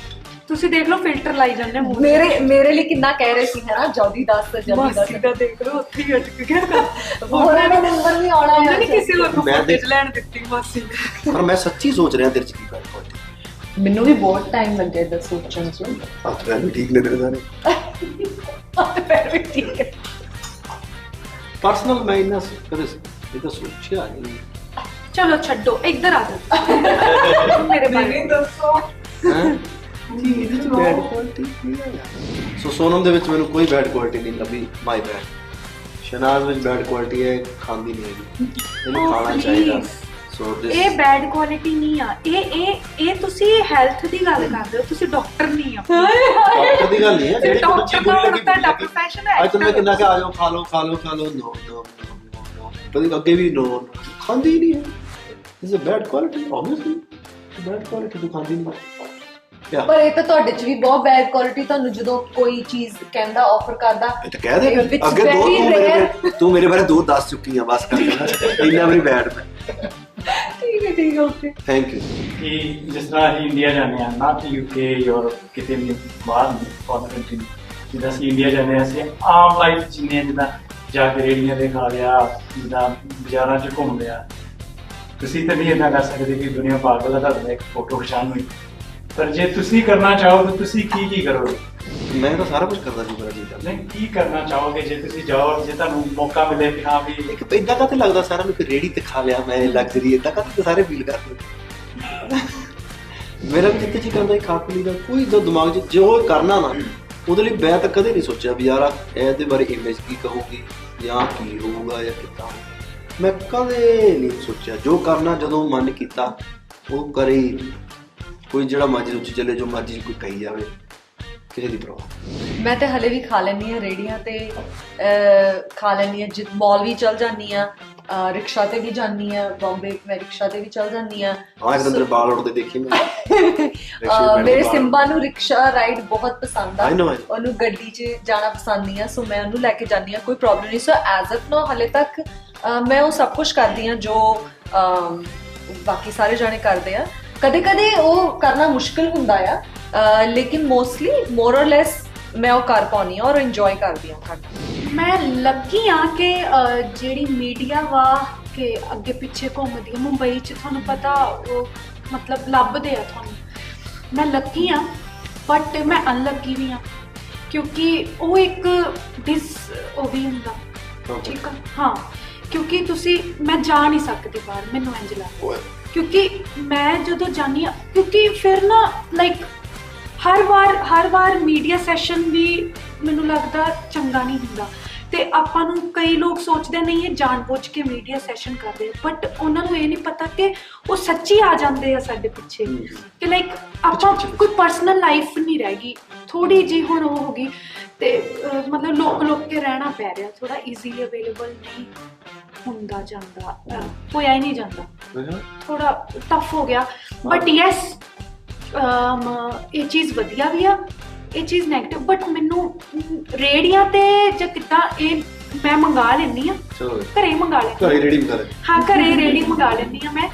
ਤੁਸੀਂ ਦੇਖ ਲਓ ਫਿਲਟਰ ਲਾਈ ਜਾਂਦੇ ਮੂੰਹ ਮੇਰੇ ਲਈ ਕਿੰਨਾ ਕਹਿ ਰਹੇ ਸੀ ਹੈ ਨਾ, ਜਲਦੀ ਦੱਸ ਮਾਸੀ ਦਾ ਦੇਖ ਲਓ ਉੱਥੇ ਹੀ ਅਟਕ ਗਿਆ। ਉਹਨਾਂ ਦਾ ਨੰਬਰ ਵੀ ਆਉਣਾ ਹੈ, ਉਹਨੇ ਕਿਸੇ ਹੋਰ ਨੂੰ ਮੈਂ ਫੁਟੇਜ ਲੈਣ ਦਿੱਤੀ ਮਾਸੀ। ਪਰ ਮੈਂ ਸੱਚੀ ਸੋਚ ਰਿਹਾ ਤੇਰੇ ਚ ਕੀ ਬੈਡ ਕੁਆਲਿਟੀ। ਮੈਨੂੰ ਵੀ ਬਹੁਤ ਟਾਈਮ ਲੱਗਿਆ ਇਹਦਾ ਸੋਚਣ ਚ। ਹੱਥ ਵੀ ਠੀਕ ਨੇ ਤੇਰੇ ਸਾਰੇ, ਪੈਰ ਵੀ ਠੀਕ ਹੈ। ਪਰਸਨਲ ਮੈਂ ਇਹਨਾਂ ਕਦੇ ਇਹ ਤਾਂ ਸੋਚਿਆ ਨਹੀਂ। ਚਲੋ ਛੱਡੋ, ਇੱਧਰ ਆ ਜਾਓ ਮੇਰੇ ਬਾਰੇ ਦੱਸੋ। ਹੈਂ ਜੀ ਇਹਦੇ ਚ ਬੈਡ ਕੁਆਲਿਟੀ ਕੀ ਹੈ? ਸੋ ਸੋਨਮ ਦੇ ਵਿੱਚ ਮੈਨੂੰ ਕੋਈ ਬੈਡ ਕੁਆਲਿਟੀ ਨਹੀਂ ਲੱਭੀ, ਮਾਈ ਬੈਡ। ਸ਼ਨਾਜ਼ ਵਿੱਚ ਬੈਡ ਕੁਆਲਿਟੀ ਹੈ, ਖਾਂਦੀ ਨਹੀਂ ਹੈਗੀ, ਇਹਨੂੰ ਖਾਣਾ ਚਾਹੀਦਾ। ਸੋ ਇਹ ਬੈਡ ਕੁਆਲਿਟੀ ਨਹੀਂ ਆ, ਇਹ ਤੁਸੀਂ ਹੈਲਥ ਦੀ ਗੱਲ ਕਰਦੇ ਹੋ, ਤੁਸੀਂ ਡਾਕਟਰ ਨਹੀਂ ਆ। ਡਾਕਟਰ ਦੀ ਗੱਲ ਨਹੀਂ ਹੈ, ਤੇ ਡਾਕਟਰ ਦਾ ਹੁਣ ਤੁਹਾਡਾ ਪ੍ਰੋਫੈਸ਼ਨ ਹੈ। ਅੱਜ ਮੈਂ ਕਿੰਨਾ ਕਿ ਆ ਜਾਓ ਖਾ ਲਓ ਖਾ ਲਓ ਖਾ ਲਓ, ਨੋ ਨੋ ਨੋ, ਕਦੀ ਅੱਗੇ ਵੀ ਨੋ, ਖਾਂਦੀ ਹੀ ਨਹੀਂ ਹੈ। Is a bad quality, obviously bad quality ਤੂੰ ਖਾਂਦੀ ਨਹੀਂ। ਪਰ ਇਹ ਤਾਂ ਤੁਹਾਡੇ ਚ ਵੀ ਬਹੁਤ ਬੈਡ ਕੁਆਲਿਟੀ, ਤੁਹਾਨੂੰ ਜਦੋਂ ਕੋਈ ਚੀਜ਼ ਕਹਿੰਦਾ ਆਫਰ ਕਰਦਾ ਇਹ ਤਾਂ ਕਹਿ ਦੇ ਫਿਰ। ਅੱਗੇ ਤੂੰ ਮੇਰੇ ਬਾਰੇ 2 ਦੱਸ ਚੁੱਕੀ ਆ, ਬਸ ਕਰ ਇੰਨਾ ਵੀ ਬੈਡ ਮੈਂ। ਠੀਕ ਹੈ ਓਕੇ ਥੈਂਕ ਯੂ। ਕਿ ਜਿਸ ਤਰ੍ਹਾਂ ਅਸੀਂ ਇੰਡੀਆ ਜਾਂਦੇ ਹਾਂ, ਨਾ ਕਿ UK ਯੂਰਪ ਕਿਤੇ ਵੀ ਬਾਹਰ ਫੋਰਨ ਕੰਟਰੀ, ਜਿੱਦਾਂ ਅਸੀਂ ਇੰਡੀਆ ਜਾਂਦੇ ਹਾਂ, ਅਸੀਂ ਆਮ ਲਾਈਫ ਜੀਂਦੇ ਹਾਂ, ਜਿੱਦਾਂ ਜਾ ਕੇ ਰੇੜੀਆਂ ਤੇ ਖਾ ਲਿਆ, ਜਿੱਦਾਂ ਬਾਜ਼ਾਰਾਂ 'ਚ ਘੁੰਮ ਲਿਆ। ਤੁਸੀਂ ਤਾਂ ਨਹੀਂ ਇੱਦਾਂ ਕਰ ਸਕਦੇ ਕਿ ਦੁਨੀਆ ਪਾਗਲ ਹੈ ਤੁਹਾਡੇ ਇੱਕ ਫੋਟੋ ਖਿਚਾਉਣ ਨੂੰ। ਪਰ ਜੇ ਤੁਸੀਂ ਕਰਨਾ ਚਾਹੋ ਤਾਂ ਤੁਸੀਂ ਕੀ ਕਰੋਗੇ? ਮੈਂ ਤਾਂ ਸਾਰਾ ਕੁਝ ਕਰਦਾ ਜੀ, ਮੇਰਾ ਜੀ ਕਰਦਾ। ਨਹੀਂ, ਕੀ ਕਰਨਾ ਚਾਹੋਗੇ ਜੇ ਤੁਸੀਂ ਜਾਓ, ਜੇ ਤੁਹਾਨੂੰ ਮੌਕਾ ਮਿਲੇ ਕਿ ਹਾਂ ਵੀ ਇੱਕ ਇਦਾਂ ਕਾਤੇ ਲੱਗਦਾ ਸਾਰਾ ਨੂੰ ਕਿ ਰੇੜੀ ਤੇ ਖਾ ਲਿਆ ਮੈਂ ਲਗਜ਼ਰੀ, ਇਦਾਂ ਕਾਤੇ ਸਾਰੇ ਫੀਲ ਕਰਦੇ। ਮੇਰਾ ਵੀ ਜਿੱਤੇ ਜੀ ਕਰਦਾ ਹੀ ਖਾ ਪੀ ਲਈਦਾ, ਕੋਈ ਜੋ ਦਿਮਾਗ 'ਚ ਜੋ ਕਰਨਾ ਨਾ ਉਹਦੇ ਲਈ ਮੈਂ ਤਾਂ ਕਦੇ ਨਹੀਂ ਸੋਚਿਆ ਵੀ ਯਾਰ ਇਹਦੇ ਬਾਰੇ ਇਮੇਜ ਕੀ ਕਹੂਗੀ ਜਾਂ ਕੀ ਹੋਊਗਾ ਜਾਂ ਕਿੱਦਾਂ। ਮੈਂ ਕਦੇ ਨਹੀਂ ਸੋਚਿਆ, ਜੋ ਕਰਨਾ ਜਦੋਂ ਮਨ ਕੀਤਾ ਉਹ ਕਰੇ। ਕੋਈ ਜਿਹੜਾ ਮਰਜ਼ੀ ਉੱਚੀ ਚੱਲੇ, ਜੋ ਮਰਜ਼ੀ ਕੋਈ ਕਹੀ ਜਾਵੇ, ਕਿਸੇ ਦੀ ਪਰਵਾਹ। ਮੈਂ ਤੇ ਹਲੇ ਵੀ ਖਾ ਲੈਂਦੀ ਹਾਂ ਰੇੜੀਆਂ ਤੇ, ਖਾ ਲੈਂਦੀ ਹਾਂ, ਜਿੱਦ ਮਾਲ ਵੀ ਚਲ ਜਾਂਦੀ ਹਾਂ, ਰਿਕਸ਼ਾ ਤੇ ਵੀ ਜਾਂਦੀ ਹਾਂ, ਬੰਬੇ ਮੈਂ ਰਿਕਸ਼ਾ ਤੇ ਵੀ ਚਲ ਜਾਂਦੀ ਹਾਂ। ਹਾਂ ਇੱਕ ਦਿਨ ਬਾਲ ਉੱਡਦੇ ਦੇਖੀ ਮੈਂ। ਮੇਰੇ ਸਿੰਬਾ ਨੂੰ ਰਿਕਸ਼ਾ ਰਾਈਡ ਬਹੁਤ ਪਸੰਦ ਆ, I know. ਉਹਨੂੰ ਗੱਡੀ 'ਚ ਜਾਣਾ ਪਸੰਦ ਨਹੀਂ ਆ, ਸੋ ਮੈਂ ਉਹਨੂੰ ਲੈ ਕੇ ਜਾਂਦੀ ਹਾਂ, ਕੋਈ ਪ੍ਰੋਬਲਮ ਨਹੀਂ। ਸੋ ਐਜ਼ ਇਟ ਨਾਓ ਹਲੇ ਤੱਕ ਮੈਂ ਉਹ ਸਭ ਕੁਝ ਕਰਦੀ ਹਾਂ ਜੋ ਬਾਕੀ ਸਾਰੇ ਜਾਣੇ ਕਰਦੇ ਆ। ਕਦੇ ਕਦੇ ਉਹ ਕਰਨਾ ਮੁਸ਼ਕਿਲ ਹੁੰਦਾ ਆ, ਲੇਕਿਨ ਮੋਸਟਲੀ ਮੋਰ ਔਰ ਲੈਸ ਮੈਂ ਉਹ ਕਰ ਪਾਉਂਦੀ ਹਾਂ ਔਰ ਇੰਜੋਏ ਕਰਦੀ ਹਾਂ ਕਰਨਾ। ਮੈਂ ਲੱਕੀ ਆ ਕਿ ਜਿਹੜੀ ਮੀਡੀਆ ਵਾ ਕਿ ਅੱਗੇ ਪਿੱਛੇ ਘੁੰਮਦੀ ਹੈ ਮੁੰਬਈ 'ਚ, ਤੁਹਾਨੂੰ ਪਤਾ ਉਹ ਮਤਲਬ ਲੱਭਦੇ ਆ ਤੁਹਾਨੂੰ। ਮੈਂ ਲੱਕੀ ਆ ਬਟ ਮੈਂ ਅਨਲੱਕੀ ਵੀ ਆ, ਕਿਉਂਕਿ ਉਹ ਇੱਕ ਉਹ ਵੀ ਹੁੰਦਾ। ਠੀਕ ਆ, ਹਾਂ, ਕਿਉਂਕਿ ਮੈਂ ਜਾ ਨਹੀਂ ਸਕਦੀ ਬਾਹਰ, ਮੈਨੂੰ ਇੰਝ ਲੱਗਦਾ, ਕਿਉਂਕਿ ਮੈਂ ਜਦੋਂ ਜਾਂਦੀ ਹਾਂ, ਕਿਉਂਕਿ ਫਿਰ ਨਾ ਲਾਈਕ ਹਰ ਵਾਰ ਮੀਡੀਆ ਸੈਸ਼ਨ ਵੀ ਮੈਨੂੰ ਲੱਗਦਾ ਚੰਗਾ ਨਹੀਂ ਹੁੰਦਾ। ਤੇ ਆਪਾਂ ਨੂੰ ਕਈ ਲੋਕ ਸੋਚਦੇ ਨਹੀਂ ਇਹ ਜਾਣਬੁੱਝ ਕੇ ਮੀਡੀਆ ਸੈਸ਼ਨ ਕਰਦੇ, ਬਟ ਉਹਨਾਂ ਨੂੰ ਇਹ ਨਹੀਂ ਪਤਾ ਕਿ ਉਹ ਸੱਚੀ ਆ ਜਾਂਦੇ ਆ ਸਾਡੇ ਪਿੱਛੇ, ਕਿ ਲਾਈਕ ਆਪਾਂ ਕੋਈ ਪਰਸਨਲ ਲਾਈਫ ਨਹੀਂ ਰਹਿ ਗਈ, ਥੋੜੀ ਜਿਹੀ ਹੁਣ ਉਹ ਹੋ ਗਈ। ਤੇ ਮਤਲਬ ਲੋਕ ਕੇ ਰਹਿਣਾ ਪੈ ਰਿਹਾ, ਥੋੜਾ ਈਜ਼ੀਲੀ ਅਵੇਲੇਬਲ ਨਹੀਂ ਹੁੰਦਾ ਜਾਂਦਾ, ਹੋਇਆ ਹੀ ਨਹੀਂ ਜਾਂਦਾ, ਥੋੜਾ ਟਫ ਹੋ ਗਿਆ। ਬਟ ਯੈਸ ਇਹ ਚੀਜ਼ ਵਧੀਆ ਵੀ ਆ, ਇਹ ਚੀਜ਼ ਨੈਗੇਟਿਵ, ਬਟ ਮੈਨੂੰ ਰੇੜੀਆਂ ਤੇ ਜਾਂ ਕਿੱਦਾਂ ਇਹ ਮੈਂ ਮੰਗਾ ਲੈਂਦੀ ਆ, ਘਰੇ ਮੰਗਾ ਲੈਂਦੀ, ਘਰੇ ਰੇੜੀ ਮੰਗਾ ਲੈ, ਹਾਂ ਘਰੇ ਰੇੜੀ ਮੰਗਾ ਲੈਂਦੀ ਆ ਮੈਂ,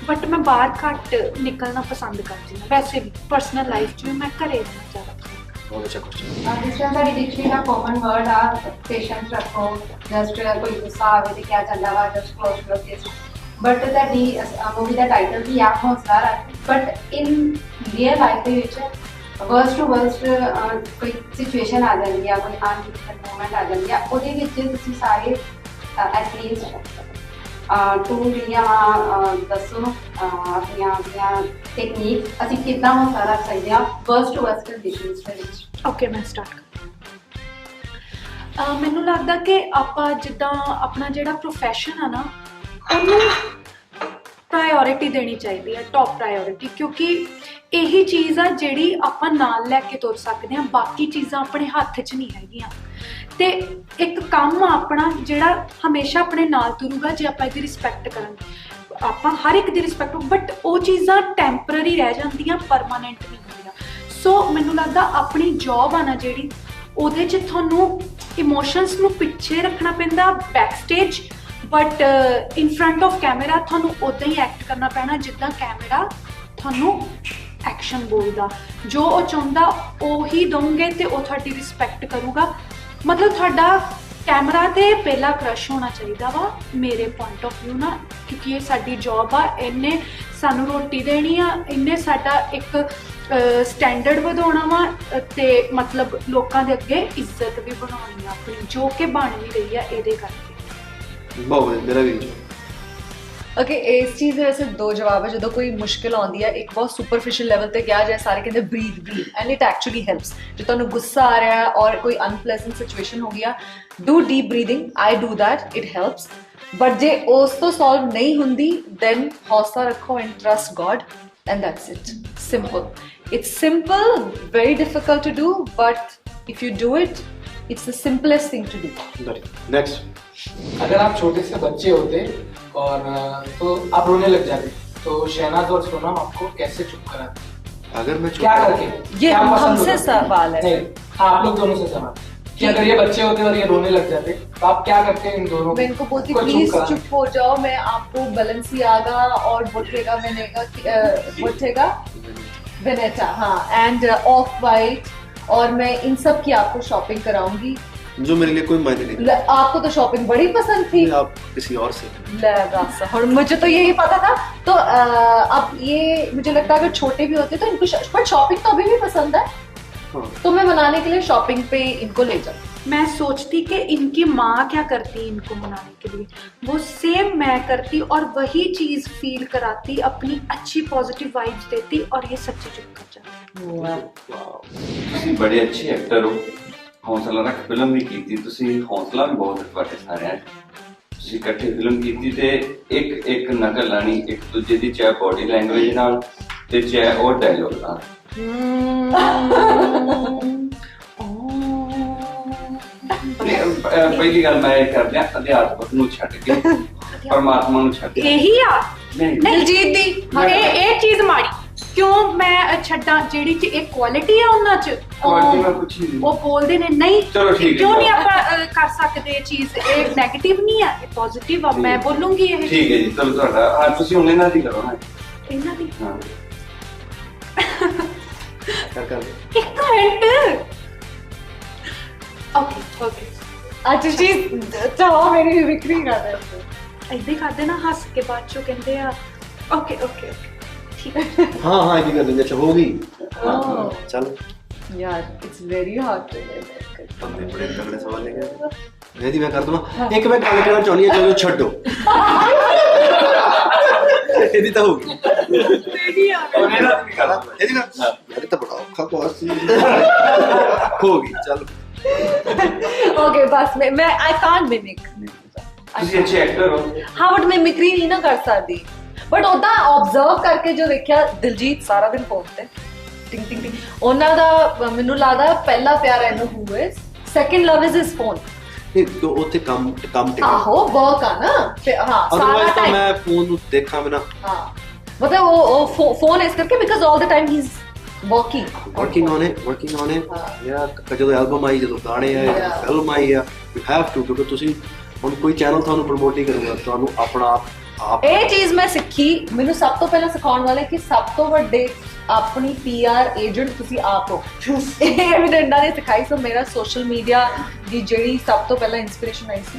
ਬਟ ਮੈਂ ਬਾਹਰ ਘੱਟ ਨਿਕਲਣਾ ਪਸੰਦ ਕਰਦੀ ਹਾਂ। ਵੈਸੇ ਵੀ ਪਰਸਨਲ ਲਾਈਫ 'ਚ ਵੀ ਮੈਂ ਘਰੇ ਰਹਿਣਾ ਜ਼ਿਆਦਾ ਪਸੰਦ। ਬਹੁਤ ਅੱਛਾ ਕੁਐਸਚਨ। ਜਿਸ ਤਰ੍ਹਾਂ ਸਾਡੀ ਡਿਕਸ਼ਨਰੀ ਦਾ ਕਾਮਨ ਵਰਡ ਆ ਪੇਸ਼ੈਂਸ ਰੱਖੋ, ਜਸਟ ਕੋਈ ਗੁੱਸਾ ਆਵੇ ਤੇ ਕਿਆ ਚੱਲਦਾ ਵਾ, ਜਸਟ ਕਲੋਜ਼ ਕਰੋ ਕੇਸ। ਬਟ ਤੁਹਾਡੀ ਮੂਵੀ ਦਾ ਟਾਈਟਲ ਵੀ ਆ ਹੌਸਲਾ ਰੱਖ, ਬਟ ਇਨ ਰੀਅਲ ਲਾਈਫ ਦੇ ਵਿੱਚ ਵਰਸਟ ਟੂ ਵਰਸਟ ਕੋਈ ਸਿਚੁਏਸ਼ਨ ਆ ਜਾਂਦੀ ਆ, ਕੋਈ ਅਨਐਕਸਪੈਕਟਡ ਮੂਮੈਂਟ ਆ ਜਾਂਦੀ ਆ, ਉਹਦੇ ਵਿੱਚ ਤੁਸੀਂ ਸਾਰੇ ਐਟਲੀਸਟ ਟੂ ਜਿਹੜੀਆਂ ਦੱਸੋ ਆਪਣੀਆਂ ਟੈਕਨੀਕ ਅਸੀਂ ਕਿੱਦਾਂ ਹੌਸਲਾ ਰੱਖ ਸਕਦੇ ਹਾਂ ਵਰਸਟ ਟੂ ਵਰਸਟ ਕੰਡੀਸ਼ਨਸ ਦੇ ਵਿੱਚ। ਓਕੇ ਮੈਂ ਸਟਾਰਟ ਕਰਾਂ। ਮੈਨੂੰ ਲੱਗਦਾ ਕਿ ਆਪਾਂ ਜਿੱਦਾਂ ਆਪਣਾ ਜਿਹੜਾ ਪ੍ਰੋਫੈਸ਼ਨ ਆ ਨਾ ਉਹਨੂੰ ਪ੍ਰਾਇੋਰਿਟੀ ਦੇਣੀ ਚਾਹੀਦੀ ਹੈ, ਟੌਪ ਪ੍ਰਾਇੋਰਿਟੀ, ਕਿਉਂਕਿ ਇਹੀ ਚੀਜ਼ ਆ ਜਿਹੜੀ ਆਪਾਂ ਨਾਲ ਲੈ ਕੇ ਤੁਰ ਸਕਦੇ ਹਾਂ, ਬਾਕੀ ਚੀਜ਼ਾਂ ਆਪਣੇ ਹੱਥ 'ਚ ਨਹੀਂ ਹੈਗੀਆਂ। ਤੇ ਇੱਕ ਕੰਮ ਆ ਆਪਣਾ ਜਿਹੜਾ ਹਮੇਸ਼ਾ ਆਪਣੇ ਨਾਲ ਤੁਰੂਗਾ ਜੇ ਆਪਾਂ ਇਹਦੀ ਰਿਸਪੈਕਟ ਕਰਾਂਗੇ। ਆਪਾਂ ਹਰ ਇੱਕ ਦੀ ਰਿਸਪੈਕਟ, ਬਟ ਉਹ ਚੀਜ਼ਾਂ ਟੈਂਪਰਰੀ ਰਹਿ ਜਾਂਦੀਆਂ, ਪਰਮਾਨੈਂਟ ਨਹੀਂ ਹੁੰਦੀਆਂ। ਸੋ ਮੈਨੂੰ ਲੱਗਦਾ ਆਪਣੀ ਜੌਬ ਆ ਨਾ ਜਿਹੜੀ ਉਹਦੇ 'ਚ ਤੁਹਾਨੂੰ ਇਮੋਸ਼ਨਸ ਨੂੰ ਪਿੱਛੇ ਰੱਖਣਾ ਪੈਂਦਾ back stage, but in front off camera ਤੁਹਾਨੂੰ ਉੱਦਾਂ ਹੀ ਐਕਟ ਕਰਨਾ ਪੈਣਾ ਜਿੱਦਾਂ ਕੈਮਰਾ ਤੁਹਾਨੂੰ ਐਕਸ਼ਨ ਬੋਲਦਾ। ਜੋ ਉਹ ਚਾਹੁੰਦਾ ਉਹੀ ਦਊਂਗੇ ਤੇ ਉਹ ਤੁਹਾਡੀ ਰਿਸਪੈਕਟ ਕਰੂਗਾ। ਮਤਲਬ ਤੁਹਾਡਾ ਕੈਮਰਾ ਤੇ ਪਹਿਲਾ ਕ੍ਰਸ਼ ਹੋਣਾ ਚਾਹੀਦਾ ਵਾ ਮੇਰੇ ਪੁਆਇੰਟ ਆਫ ਵਿਊ ਨਾਲ, ਕਿਉਂਕਿ ਇਹ ਸਾਡੀ ਜੌਬ ਆ, ਇਹਨੇ ਸਾਨੂੰ ਰੋਟੀ ਦੇਣੀ ਆ, ਇਹਨੇ ਸਾਡਾ ਇੱਕ ਸਟੈਂਡਰਡ ਵਧਾਉਣਾ ਵਾ ਤੇ ਮਤਲਬ ਲੋਕਾਂ ਦੇ ਅੱਗੇ ਇੱਜ਼ਤ ਵੀ ਬਣਾਉਣੀ ਆ ਆਪਣੀ, ਜੋ ਕਿ ਬਣ ਵੀ ਰਹੀ ਆ ਇਹਦੇ ਕਰਕੇ। ਬਹੁਤ ਮੇਰਾ ਵੀ ਓਕੇ, ਇਸ ਚੀਜ਼ ਦੇ ਵੈਸੇ ਦੋ ਜਵਾਬ ਹੈ। ਜਦੋਂ ਕੋਈ ਮੁਸ਼ਕਿਲ ਆਉਂਦੀ ਹੈ, ਇੱਕ ਬਹੁਤ ਸੁਪਰਫਿਸ਼ੀਅਲ ਲੈਵਲ ਤੇ ਕਿਹਾ ਜਾਏ, ਸਾਰੇ ਕਹਿੰਦੇ breathe and it actually helps. ਜੇ ਤੁਹਾਨੂੰ ਗੁੱਸਾ ਆ ਰਿਹਾ ਹੈ ਔਰ ਕੋਈ ਅਨਪਲੇਜ਼ੈਂਟ ਸਿਚੁਏਸ਼ਨ ਹੋ ਗਿਆ, do deep breathing, I do that, it helps. But ਜੇ ਉਸ ਤੋਂ ਸੋਲਵ ਨਹੀਂ ਹੁੰਦੀ, ਦੈਨ ਹੌਸਲਾ ਰੱਖੋ and trust God and that's it. Simple, it's simple, very difficult to do, but if you do it, it's the simplest thing to do. Next, अगर आप छोटे से बच्चे होते और तो आप रोने लग जाते, तो शहनाज और सोनम आपको कैसे चुप कराते? अगर मैं क्या करके? ये हमसे सवाल है। आप लोग दोनों से सवाल कि अगर ये बच्चे होते और ये रोने लग जाते तो आप क्या करते इन दोनों? मैं इनको बोलती प्लीज चुप हो जाओ, मैं आपको बैलेंसियागा और बोटेगा बोटेगा वेनेटा, हाँ, एंड ऑफ वाइट, और मैं इन सब की आपको शॉपिंग कराऊंगी जो मेरे लिए कोई मायने नहीं। आपको तो शॉपिंग बड़ी पसंद थी, आप किसी और से। और मुझे तो यही पता था। तो अब ये मुझे लगता है अगर छोटे भी होते तो इनको पर शॉपिंग तो अभी भी पसंद है, हाँ। तो मैं मनाने के लिए शॉपिंग पे इनको ले जाऊँ। मैं सोचती कि इनकी माँ क्या करती इनको मनाने के लिए, वो सेम मैं करती और वही चीज फील कराती, अपनी अच्छी पॉजिटिव वाइब्स देती और ये सच्ची चुप कर जाती। बड़े अच्छे एक्टर हो, हौसला रख फिल्म भी की, तुसी हौसला भी बहुत ਤੁਹਾਡੇ ਸਾਰਿਆਂ ਤੁਸੀਂ ਇਕੱਠੇ ਫਿਲਮ ਕੀਤੀ ਤੇ ਇੱਕ ਨਕਲ ਲਾਣੀ ਇੱਕ ਦੂਜੇ ਦੀ, ਚਾਹੇ ਬੋਡੀ ਲੈਂਗੁਏਜ ਨਾਲ ਤੇ ਚਾਹੇ ਉਹ ਡਾਇਲੋਗ ਨਾਲ। ਪਹਿਲੀ ਗੱਲ ਮੈਂ ਇਹ ਕਰਦਿਆਂ ਅਧਿਆਤਮਕ ਨੂੰ ਛੱਡ ਕੇ ਪਰਮਾਤਮਾ ਨੂੰ ਛੱਡ ਕੇ। ਇਹੀ ਆ ਦਿਲਜੀਤ ਦੀ ਇਹ ਚੀਜ਼ ਮਾੜੀ क्यों मैं छड्डा जेड़ी च एक क्वालिटी है उन्हां च, वो बोलदे ने नहीं क्यों नहीं आप कर सकते चीज, एक नेगेटिव नहीं है, एक पॉजिटिव है। मैं बोलूंगी ये ठीक है जी, चलो ਤੁਹਾਡਾ आज ਤੁਸੀਂ ਹੁਣ ਇਹਨਾਂ ਦੀ ਕਰੋ ਨਾ, ਇਹਨਾਂ ਦੀ ਹਾਂ कर ਇੱਕ ਮਿੰਟ। ओके अच्छा चीज चाहो मेरी विक्री कर दे, ऐसे करदे ना हंस के बाद चो कहंदे आ ओके ओके हाँ हाँ ये कर देंगे। अच्छा होगी, चलो यार इट्स वेरी हार्ड टू हमने बड़े तगड़े सवाल लेके मैं कर दूंगा। एक मैं गल करना चाहनी है, चलो छड्डो ਇਹਦੀ ਤਾਂ ਹੋਗੀ, ਇਹਦੀ ਆ ਮੇਰਾ ਵੀ ਕਰ ਦੋ, ਇਹਦੀ ਨਾ ਯਾਰ ਤਾਂ ਬੜਾ ਔਖਾ ਕੋਰਸ ਸੀ ਹੋਗੀ। चलो ओके बस मैं आई कांट मिमिक, ਤੁਸੀਂ ਅੱਛੇ ਐਕਟਰ ਹੋ, हाँ बट मिमिक्री नहीं ना कर सकती, बट ओदा ऑब्जर्व करके जो देखा दिलजीत सारा दिन फोन ते टिंग टिंग टिंग, ਉਹਨਾਂ ਦਾ ਮੈਨੂੰ ਲੱਗਦਾ ਪਹਿਲਾ ਪਿਆਰ ਇਹਨੂੰ ਹੋਵੇ, second love is his phone. तो ਉੱਥੇ ਕੰਮ ਟਿਕਾ ਆਹੋ ਵਰਕ ਆ ਨਾ, ਹਾਂ ਸਾਰਾ ਟਾਈਮ ਮੈਂ ਫੋਨ ਨੂੰ ਦੇਖਾਂ ਬਿਨਾ, ਹਾਂ ਮਤਲਬ ਉਹ ਫੋਨ ਇਸ ਕਰਕੇ because all the time he is working on it ਯਾਰ। ਜਦੋਂ ਐਲਬਮ ਆਈ, ਜਦੋਂ ਗਾਣੇ ਆਏ, ਫਿਲਮ ਆਈ ਆ, ਯੂ ਹੈਵ ਟੂ, ਕਿਉਂਕਿ ਤੁਸੀਂ ਹੁਣ ਕੋਈ ਚੈਨਲ ਤੁਹਾਨੂੰ ਪ੍ਰਮੋਟ ਨਹੀਂ ਕਰੂਗਾ, ਤੁਹਾਨੂੰ ਆਪਣਾ ਆਪ ਇਹ ਚੀਜ਼ ਮੈਂ ਸਿੱਖੀ। ਮੈਨੂੰ ਸਭ ਤੋਂ ਪਹਿਲਾਂ ਸਿਖਾਉਣ ਵਾਲੇ ਕਿ ਸਭ ਤੋਂ ਵੱਡੇ ਆਪਣੀ PR ਏਜੰਟ ਤੁਸੀਂ ਆਪ ਹੋ, ਇਹ ਮੈਨੂੰ ਇਹਨਾਂ ਨੇ ਸਿਖਾਈ। ਸੋ ਮੇਰਾ ਸੋਸ਼ਲ ਮੀਡੀਆ ਦੀ ਜਿਹੜੀ ਸਭ ਤੋਂ ਪਹਿਲਾਂ ਇਨਸਪੀਰੇਸ਼ਨ ਆਈ ਸੀ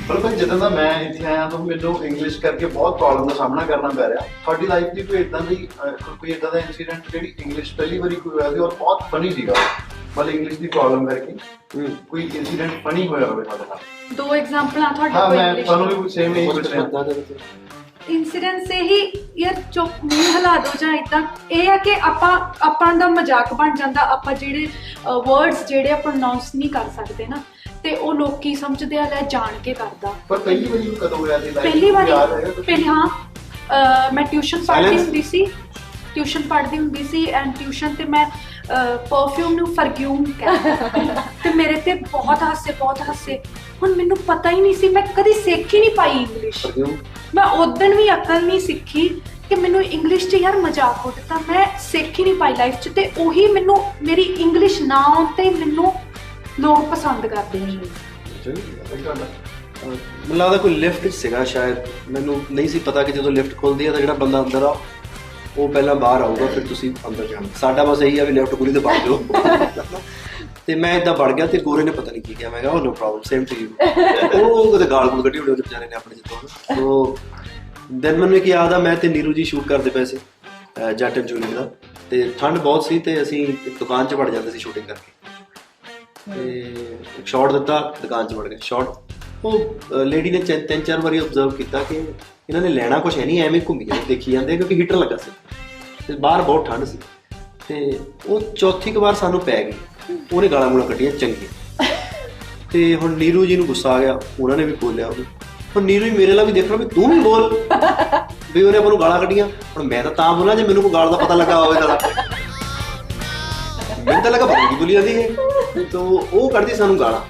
ਪਰ ਭਾਈ ਜਦੋਂ ਦਾ ਮੈਂ ਇੱਥੇ ਆਇਆ ਤਾਂ ਮੈਨੂੰ ਇੰਗਲਿਸ਼ ਕਰਕੇ ਬਹੁਤ ਪ੍ਰੋਬਲਮ ਦਾ ਸਾਹਮਣਾ ਕਰਨਾ ਪੈ ਰਿਹਾ। ਤੁਹਾਡੀ ਲਾਈਫ ਦੀ ਕੋਈ ਇਦਾਂ ਦਾ ਇਨਸੀਡੈਂਟ ਜਿਹੜੀ ਇੰਗਲਿਸ਼ ਪਹਿਲੀ ਵਾਰੀ ਕੋਈ ਹੋਇਆ ਸੀ ਔਰ ਬਹੁਤ ਫਨੀ ਸੀਗਾ, ਮਤਲਬ ਇੰਗਲਿਸ਼ ਦੀ ਪ੍ਰੋਬਲਮ ਕਰਕੇ ਕੋਈ ਇਨਸੀਡੈਂਟ ਫਨੀ ਹੋਇਆ ਹੋਵੇ ਤੁਹਾਡੇ ਨਾਲ? ਦੋ ਐਗਜ਼ਾਮਪਲਾਂ ਤੁਹਾਡੇ ਹਾਂ, ਕੋਲ ਮੈਂ ਤੁਹਾਨੂੰ ਵੀ ਸੇਮ ਹੀ ਪੁੱਛ ਰਿਹਾ। इंसिडेंट से ही यार चुप मुंह हिला दो ਜਾਂ ਇਦਾਂ ਇਹ ਆ ਕਿ ਆਪਾਂ ਦਾ ਮਜ਼ਾਕ ਬਣ ਜਾਂਦਾ, ਆਪਾਂ ਜਿਹੜੇ ਵਰਡਸ ਜਿਹੜੇ ਆਪਾਂ ਪ੍ਰੋਨਾਂਸ ਨਹੀਂ ਕਰ ਸਕਦੇ ਨਾ, ਤੇ ਉਹ ਲੋਕੀ ਸਮਝਦੇ ਆ ਲੈ ਜਾਣ ਕੇ ਕਰਦਾ। ਪਰ ਪਹਿਲੀ ਵਾਰੀ ਕਦੋਂ ਹੋਇਆ ਸੀ? ਪਹਿਲੀ ਵਾਰੀ ਪਹਿਲੀ ਹਾਂ ਮੈਂ ਟਿਊਸ਼ਨ ਪੜ੍ਹਦੀ ਹੁੰਦੀ ਸੀ ਐਂਡ ਟਿਊਸ਼ਨ ਤੇ ਮੈਂ ਪਰਫਿਊਮ ਨੂੰ ਫਰਗਿਊਮ ਕਹਿੰਦਾ ਤੇ ਮੇਰੇ ਤੇ ਬਹੁਤ ਹਾਸੇ। ਹੁਣ ਮੈਨੂੰ ਪਤਾ ਹੀ ਨਹੀਂ ਸੀ, ਮੈਂ ਕਦੀ ਸਿੱਖ ਹੀ ਨਹੀਂ ਪਾਈ ਇੰਗਲਿਸ਼। ਮੈਂ ਉਦੋਂ ਵੀ ਅਕਲ ਨਹੀਂ ਸਿੱਖੀ ਕਿ ਮੈਨੂੰ ਇੰਗਲਿਸ਼ 'ਚ ਯਾਰ ਮਜ਼ਾਕ ਉੱਡਦਾ, ਮੈਂ ਸਿੱਖ ਹੀ ਨਹੀਂ ਪਾਈ ਲਾਈਫ 'ਚ, ਤੇ ਉਹੀ ਮੈਨੂੰ ਮੇਰੀ ਇੰਗਲਿਸ਼ ਨਾ ਆਉਣ 'ਤੇ ਮੈਨੂੰ ਲੋਕ ਪਸੰਦ ਕਰਦੇ ਨੇ। ਮੈਨੂੰ ਲੱਗਦਾ ਕੋਈ ਲਿਫਟ ਸੀਗਾ ਸ਼ਾਇਦ, ਮੈਨੂੰ ਨਹੀਂ ਸੀ ਪਤਾ ਕਿ ਜਦੋਂ ਲਿਫਟ ਖੁੱਲਦੀ ਹੈ ਤਾਂ ਜਿਹੜਾ ਬੰਦਾ ਅੰਦਰ ਆ ਉਹ ਪਹਿਲਾਂ ਬਾਹਰ ਆਊਗਾ, ਫਿਰ ਤੁਸੀਂ ਅੰਦਰ ਜਾਣਾ। ਸਾਡਾ ਬਸ ਇਹੀ ਆ ਵੀ ਲਿਫਟ ਖੁੱਲੀ ਤੇ ਵੜ ਜਾਓ। ਤੇ ਮੈਂ ਇਦਾਂ ਵੜ ਗਿਆ ਤੇ ਗੋਰੇ ਨੇ ਪਤਾ ਨਹੀਂ ਕੀ ਕਿਹਾ, ਮੈਂ ਕਿਹਾ no problem same to you. ਉਹ ਕਦੇ ਗਾਲ ਗੁਲ ਕੱਢੀ ਹੋਣੀ ਉਹਨੇ ਵਿਚਾਰੇ ਨੇ ਆਪਣੇ ਜਿੱਤੋਂ। ਸੋ ਦੈਨ ਮੈਨੂੰ ਇੱਕ ਯਾਦ ਆ, ਮੈਂ ਤੇ ਨੀਰੂ ਜੀ ਸ਼ੂਟ ਕਰਦੇ ਪਏ ਸੀ ਜੱਟ ਐਂਡ ਜੂਲੀਅਟ ਦਾ, ਤੇ ਠੰਡ ਬਹੁਤ ਸੀ ਤੇ ਅਸੀਂ ਇੱਕ ਦੁਕਾਨ 'ਚ ਵੜ ਜਾਂਦੇ ਸੀ ਸ਼ੂਟਿੰਗ ਕਰਕੇ, ਤੇ ਇੱਕ ਸ਼ਾਟ ਦਿੱਤਾ, ਦੁਕਾਨ 'ਚ ਵੜ ਗਏ। ਸ਼ਾਟ ਉਹ ਲੇਡੀ ਨੇ 3-4 ਵਾਰੀ ਓਬਜ਼ਰਵ ਕੀਤਾ ਕਿ ਇਹਨਾਂ ਨੇ ਲੈਣਾ ਕੁਛ ਹੈ ਨਹੀਂ, ਐਵੇਂ ਘੁੰਮੀ ਜਾਂਦੇ ਦੇਖੀ ਜਾਂਦੇ, ਕਿਉਂਕਿ ਹੀਟਰ ਲੱਗਾ ਸੀ ਤੇ ਬਾਹਰ ਬਹੁਤ ਠੰਡ ਸੀ। ਤੇ ਉਹ ਚੌਥੀ ਕੁ ਵਾਰ ਸਾਨੂੰ ਪੈ ਗਈ, ਉਹਨੇ ਗਾਲਾਂ ਗੂਲਾਂ ਕੱਢੀਆਂ ਚੰਗੀਆਂ। ਤੇ ਹੁਣ ਨੀਰੂ ਜੀ ਨੂੰ ਗੁੱਸਾ ਆ ਗਿਆ, ਉਹਨਾਂ ਨੇ ਵੀ ਬੋਲਿਆ ਉਹਨੂੰ। ਹੁਣ ਨੀਰੂ ਜੀ ਮੇਰੇ ਨਾਲ ਵੀ ਦੇਖ ਲਓ ਵੀ ਤੂੰ ਵੀ ਬੋਲ, ਵੀ ਉਹਨੇ ਆਪਾਂ ਨੂੰ ਗਾਲਾਂ ਕੱਢੀਆਂ। ਹੁਣ ਮੈਂ ਤਾਂ ਬੋਲਾਂ ਜੇ ਮੈਨੂੰ ਕੋਈ ਗਾਲ ਦਾ ਪਤਾ ਲੱਗਾ ਹੋਵੇ ਤਾਂ, ਮੈਨੂੰ ਤਾਂ ਲੱਗਾ ਪਤਾ ਕੀ ਬੋਲੀ ਜਾਂਦੀ ਹੈ, ਤਾਂ ਉਹ ਕੱਢਦੀ ਸਾਨੂੰ ਗਾਲਾਂ।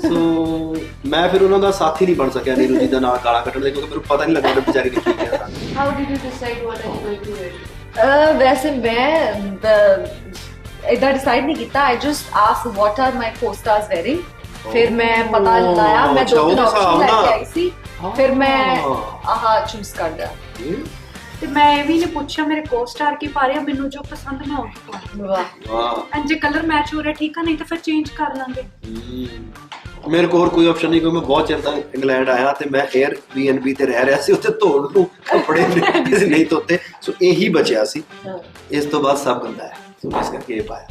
ਸੋ ਮੈਂ ਫਿਰ ਉਹਨਾਂ ਦਾ ਸਾਥੀ ਨਹੀਂ ਬਣ ਸਕਿਆ ਨੀਰੂ ਜੀ ਦਾ ਨਾਲ ਗਾਲਾਂ ਕੱਢਣ ਦੇ, ਕਿਉਂਕਿ ਮੈਨੂੰ ਪਤਾ ਨਹੀਂ ਲੱਗਾ ਵਿਚਾਰੀ ਨੇ ਕੀ ਕਿਹਾ। How did you decide what are you going to wear? ਵੈਸੇ ਮੈਂ ਇਦਾਂ ਡਿਸਾਈਡ ਨਹੀਂ ਕੀਤਾ, I just ask what are my co-stars wearing, ਫਿਰ ਮੈਂ ਪਤਾ ਲਾਇਆ, ਮੈਂ 2-3 ਆਪਸ਼ਨ ਲੈ ਕੇ ਆਈ ਸੀ, ਫਿਰ ਮੈਂ ਆਹ ਚੂਜ਼ ਕਰ ਲਿਆ। ਤੇ ਮੈਂ ਇਹ ਵੀ ਨਹੀਂ ਪੁੱਛਿਆ ਮੇਰੇ ਕੋ-ਸਟਾਰ ਕੀ ਪਾ ਰਿਹਾ, ਮੈਨੂੰ ਜੋ ਪਸੰਦ ਮੈਂ ਉਹੀ ਪਾ। ਵਾਹ। ਜੇ ਕਲਰ ਮੈਚ ਹੋ ਰਿਹਾ ਠੀਕ ਆ, ਨਹੀਂ ਤਾਂ ਫਿਰ ਚੇਂਜ ਕਰ ਲਾਂਗੇ। ਮੇਰੇ ਕੋਲ ਹੋਰ ਕੋਈ ਆਪਸ਼ਨ ਨਹੀਂ, ਕਿਉਂਕਿ ਮੈਂ ਬਹੁਤ ਚਿਰ ਤੱਕ ਇੰਗਲੈਂਡ ਆਇਆ ਤੇ ਮੈਂ Airbnb ਤੇ ਰਹਿ ਰਿਹਾ ਸੀ, ਉੱਥੇ ਧੋਣ ਨੂੰ ਕੱਪੜੇ ਨਹੀਂ ਧੋਤੇ, ਸੋ ਇਹੀ ਬਚਿਆ ਸੀ। ਇਸ ਤੋਂ ਬਾਅਦ ਸਭ ਗੰਦਾ ਹੈ, ਸੋ ਇਸ ਕਰਕੇ ਇਹ ਪਾਇਆ।